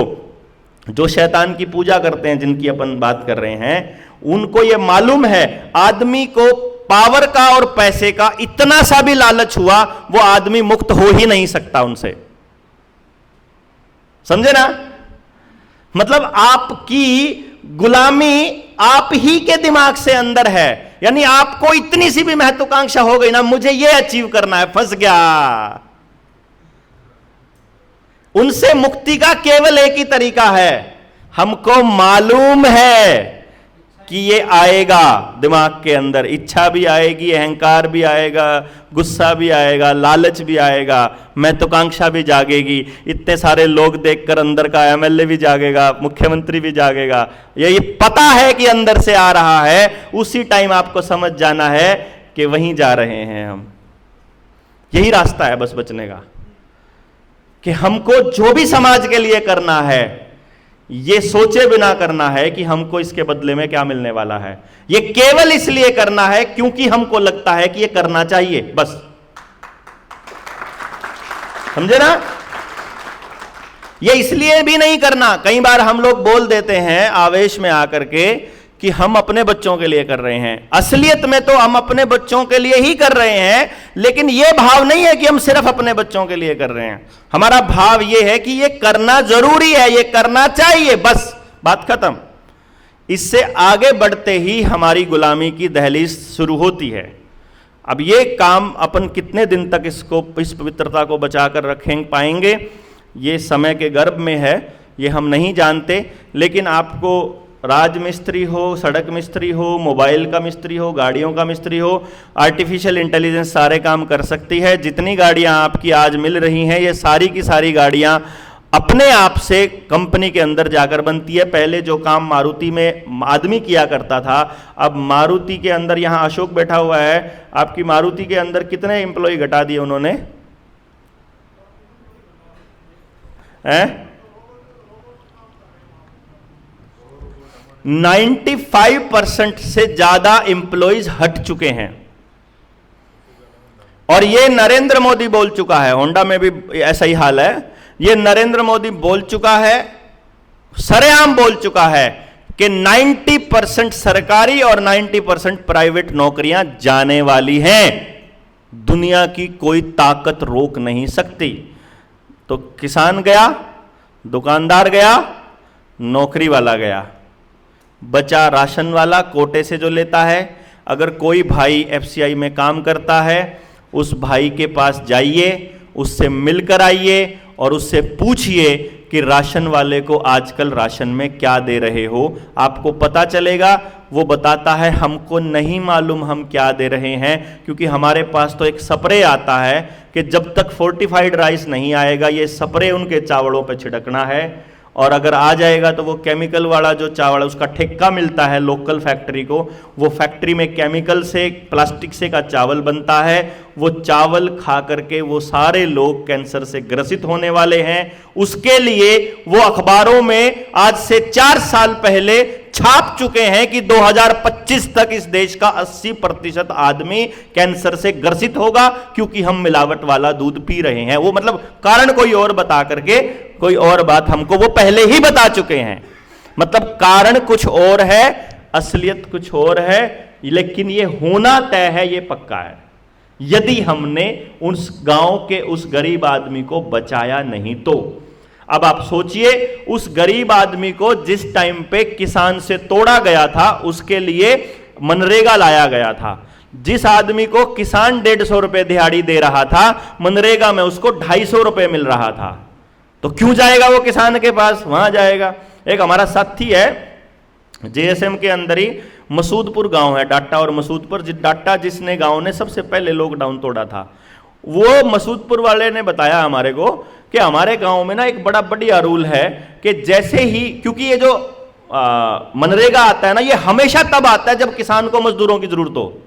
जो शैतान की पूजा करते हैं जिनकी अपन बात कर रहे हैं, उनको ये मालूम है आदमी को पावर का और पैसे का इतना सा भी लालच हुआ, वो आदमी मुक्त हो ही नहीं सकता उनसे। समझे ना? मतलब आपकी गुलामी आप ही के दिमाग से अंदर है। यानी आपको इतनी सी भी महत्वाकांक्षा हो गई ना, मुझे ये अचीव करना है, फंस गया। उनसे मुक्ति का केवल एक ही तरीका है, हमको मालूम है कि ये आएगा दिमाग के अंदर, इच्छा भी आएगी, अहंकार भी आएगा, गुस्सा भी आएगा, लालच भी आएगा, महत्वाकांक्षा भी जागेगी, इतने सारे लोग देखकर अंदर का एमएलए भी जागेगा, मुख्यमंत्री भी जागेगा। ये पता है कि अंदर से आ रहा है, उसी टाइम आपको समझ जाना है कि वहीं जा रहे हैं हम। यही रास्ता है बस बचने का, कि हमको जो भी समाज के लिए करना है ये सोचे बिना करना है कि हमको इसके बदले में क्या मिलने वाला है। ये केवल इसलिए करना है क्योंकि हमको लगता है कि ये करना चाहिए, बस। समझे ना? ये इसलिए भी नहीं करना। कई बार हम लोग बोल देते हैं आवेश में आकर के कि हम अपने बच्चों के लिए कर रहे हैं। असलियत में तो हम अपने बच्चों के लिए ही कर रहे हैं, लेकिन यह भाव नहीं है कि हम सिर्फ अपने बच्चों के लिए कर रहे हैं। हमारा भाव यह है कि यह करना जरूरी है, यह करना चाहिए, बस बात खत्म। इससे आगे बढ़ते ही हमारी गुलामी की दहलीज शुरू होती है। अब यह काम अपन कितने दिन तक इस पवित्रता को बचाकर रखें पाएंगे, ये समय के गर्भ में है, ये हम नहीं जानते। लेकिन आपको राजमिस्त्री हो, सड़क मिस्त्री हो, मोबाइल का मिस्त्री हो, गाड़ियों का मिस्त्री हो, आर्टिफिशियल इंटेलिजेंस सारे काम कर सकती है। जितनी गाड़ियां आपकी आज मिल रही हैं, ये सारी की सारी गाड़ियां अपने आप से कंपनी के अंदर जाकर बनती है। पहले जो काम मारुति में आदमी किया करता था, अब मारुति के अंदर, यहां अशोक बैठा हुआ है, आपकी मारुति के अंदर कितने एम्प्लॉय घटा दिए उन्होंने? 95% से ज्यादा एम्प्लॉइज हट चुके हैं। और ये नरेंद्र मोदी बोल चुका है, होंडा में भी ऐसा ही हाल है। ये नरेंद्र मोदी बोल चुका है, सरेआम बोल चुका है कि 90% सरकारी और 90% प्राइवेट नौकरियां जाने वाली हैं। दुनिया की कोई ताकत रोक नहीं सकती। तो किसान गया, दुकानदार गया, नौकरी वाला गया, बचा राशन वाला कोटे से जो लेता है। अगर कोई भाई एफसीआई में काम करता है, उस भाई के पास जाइए, उससे मिलकर आइए और उससे पूछिए कि राशन वाले को आजकल राशन में क्या दे रहे हो। आपको पता चलेगा। वो बताता है हमको नहीं मालूम हम क्या दे रहे हैं, क्योंकि हमारे पास तो एक स्प्रे आता है कि जब तक फोर्टिफाइड राइस नहीं आएगा ये स्प्रे उनके चावलों पे छिड़कना है, और अगर आ जाएगा तो वो केमिकल वाला जो चावल है उसका ठेका मिलता है लोकल फैक्ट्री को। वो फैक्ट्री में केमिकल से, प्लास्टिक से का चावल बनता है। वो चावल खा करके वो सारे लोग कैंसर से ग्रसित होने वाले हैं। उसके लिए वो अखबारों में आज से 4 साल पहले छाप चुके हैं कि 2025 तक इस देश का 80% आदमी कैंसर से ग्रसित होगा, क्योंकि हम मिलावट वाला दूध पी रहे हैं। वो मतलब कारण कोई और बता करके कोई और बात हमको वो पहले ही बता चुके हैं। मतलब कारण कुछ और है, असलियत कुछ और है, लेकिन ये होना तय है, ये पक्का है, यदि हमने उस गांव के उस गरीब आदमी को बचाया नहीं तो। अब आप सोचिए, उस गरीब आदमी को जिस टाइम पे किसान से तोड़ा गया था, उसके लिए मनरेगा लाया गया था। जिस आदमी को किसान 150 रुपए दिहाड़ी दे रहा था, मनरेगा में उसको 250 रुपए मिल रहा था। तो क्यों जाएगा वो किसान के पास? वहां जाएगा। एक हमारा साथी है, जेएसएम के अंदर ही मसूदपुर गांव है, डाटा और मसूदपुर, डाटा जिसने गांव ने सबसे पहले लॉकडाउन तोड़ा था, वो मसूदपुर वाले ने बताया हमारे को कि हमारे गांव में ना एक बड़ा बढ़िया रूल है कि जैसे ही, क्योंकि ये जो मनरेगा आता है ना, ये हमेशा तब आता है जब किसान को मजदूरों की जरूरत हो।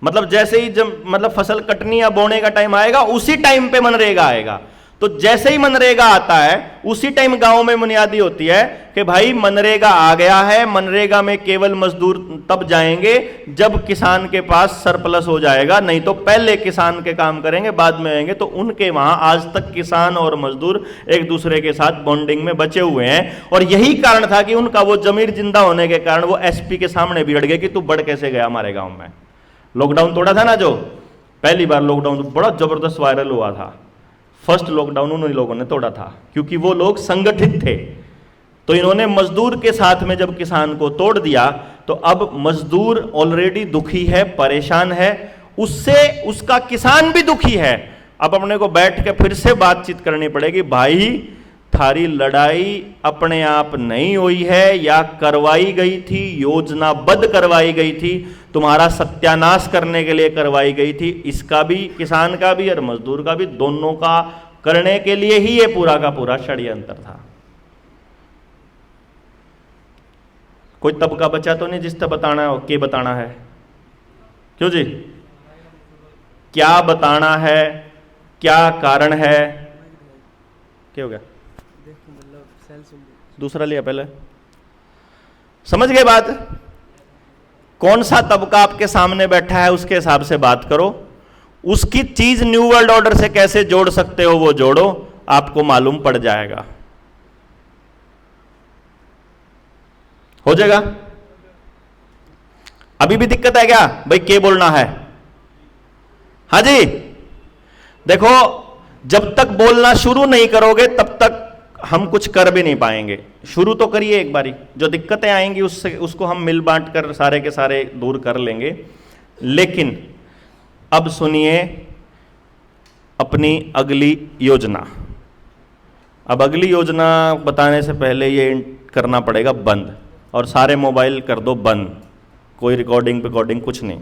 मतलब जैसे ही जब मतलब फसल कटनी या बोने का टाइम आएगा, उसी टाइम पे मनरेगा आएगा। तो जैसे ही मनरेगा आता है, उसी टाइम गांव में बुनियादी होती है कि भाई मनरेगा आ गया है, मनरेगा में केवल मजदूर तब जाएंगे जब किसान के पास सरप्लस हो जाएगा, नहीं तो पहले किसान के काम करेंगे, बाद में आएंगे। तो उनके वहां आज तक किसान और मजदूर एक दूसरे के साथ बॉन्डिंग में बचे हुए हैं। और यही कारण था कि उनका वो जमीर जिंदा होने के कारण वो एसपी के सामने भी अड़ गए कि तू बढ़ कैसे गया हमारे गाँव में। लॉकडाउन तोड़ा था ना, जो पहली बार लॉकडाउन बड़ा जबरदस्त वायरल हुआ था, फर्स्ट लॉकडाउन उन्हीं लोगों ने तोड़ा था, क्योंकि वो लोग संगठित थे। तो इन्होंने मजदूर के साथ में जब किसान को तोड़ दिया, तो अब मजदूर ऑलरेडी दुखी है, परेशान है, उससे उसका किसान भी दुखी है। अब अपने को बैठ के फिर से बातचीत करनी पड़ेगी, भाई थारी लड़ाई अपने आप नहीं हुई है या करवाई गई थी, योजनाबद्ध करवाई गई थी, तुम्हारा सत्यानाश करने के लिए करवाई गई थी। इसका भी, किसान का भी और मजदूर का भी, दोनों का करने के लिए ही ये पूरा का पूरा षड्यंत्र था। कोई तबका बचा तो नहीं जिससे बताना है के बताना है? क्यों जी, क्या बताना है, क्या कारण है? क्या हो गया? दूसरा लिया पहले, समझ गए बात? कौन सा तबका आपके सामने बैठा है उसके हिसाब से बात करो, उसकी चीज न्यू वर्ल्ड ऑर्डर से कैसे जोड़ सकते हो वो जोड़ो, आपको मालूम पड़ जाएगा। हो जाएगा? अभी भी दिक्कत है क्या भाई? के बोलना है? हाँ जी, देखो, जब तक बोलना शुरू नहीं करोगे तब तक हम कुछ कर भी नहीं पाएंगे। शुरू तो करिए एक बारी, जो दिक्कतें आएंगी उसको हम मिल बांट कर सारे के सारे दूर कर लेंगे। लेकिन अब सुनिए अपनी अगली योजना। अब अगली योजना बताने से पहले ये करना पड़ेगा बंद, और सारे मोबाइल कर दो बंद, कोई रिकॉर्डिंग कुछ नहीं।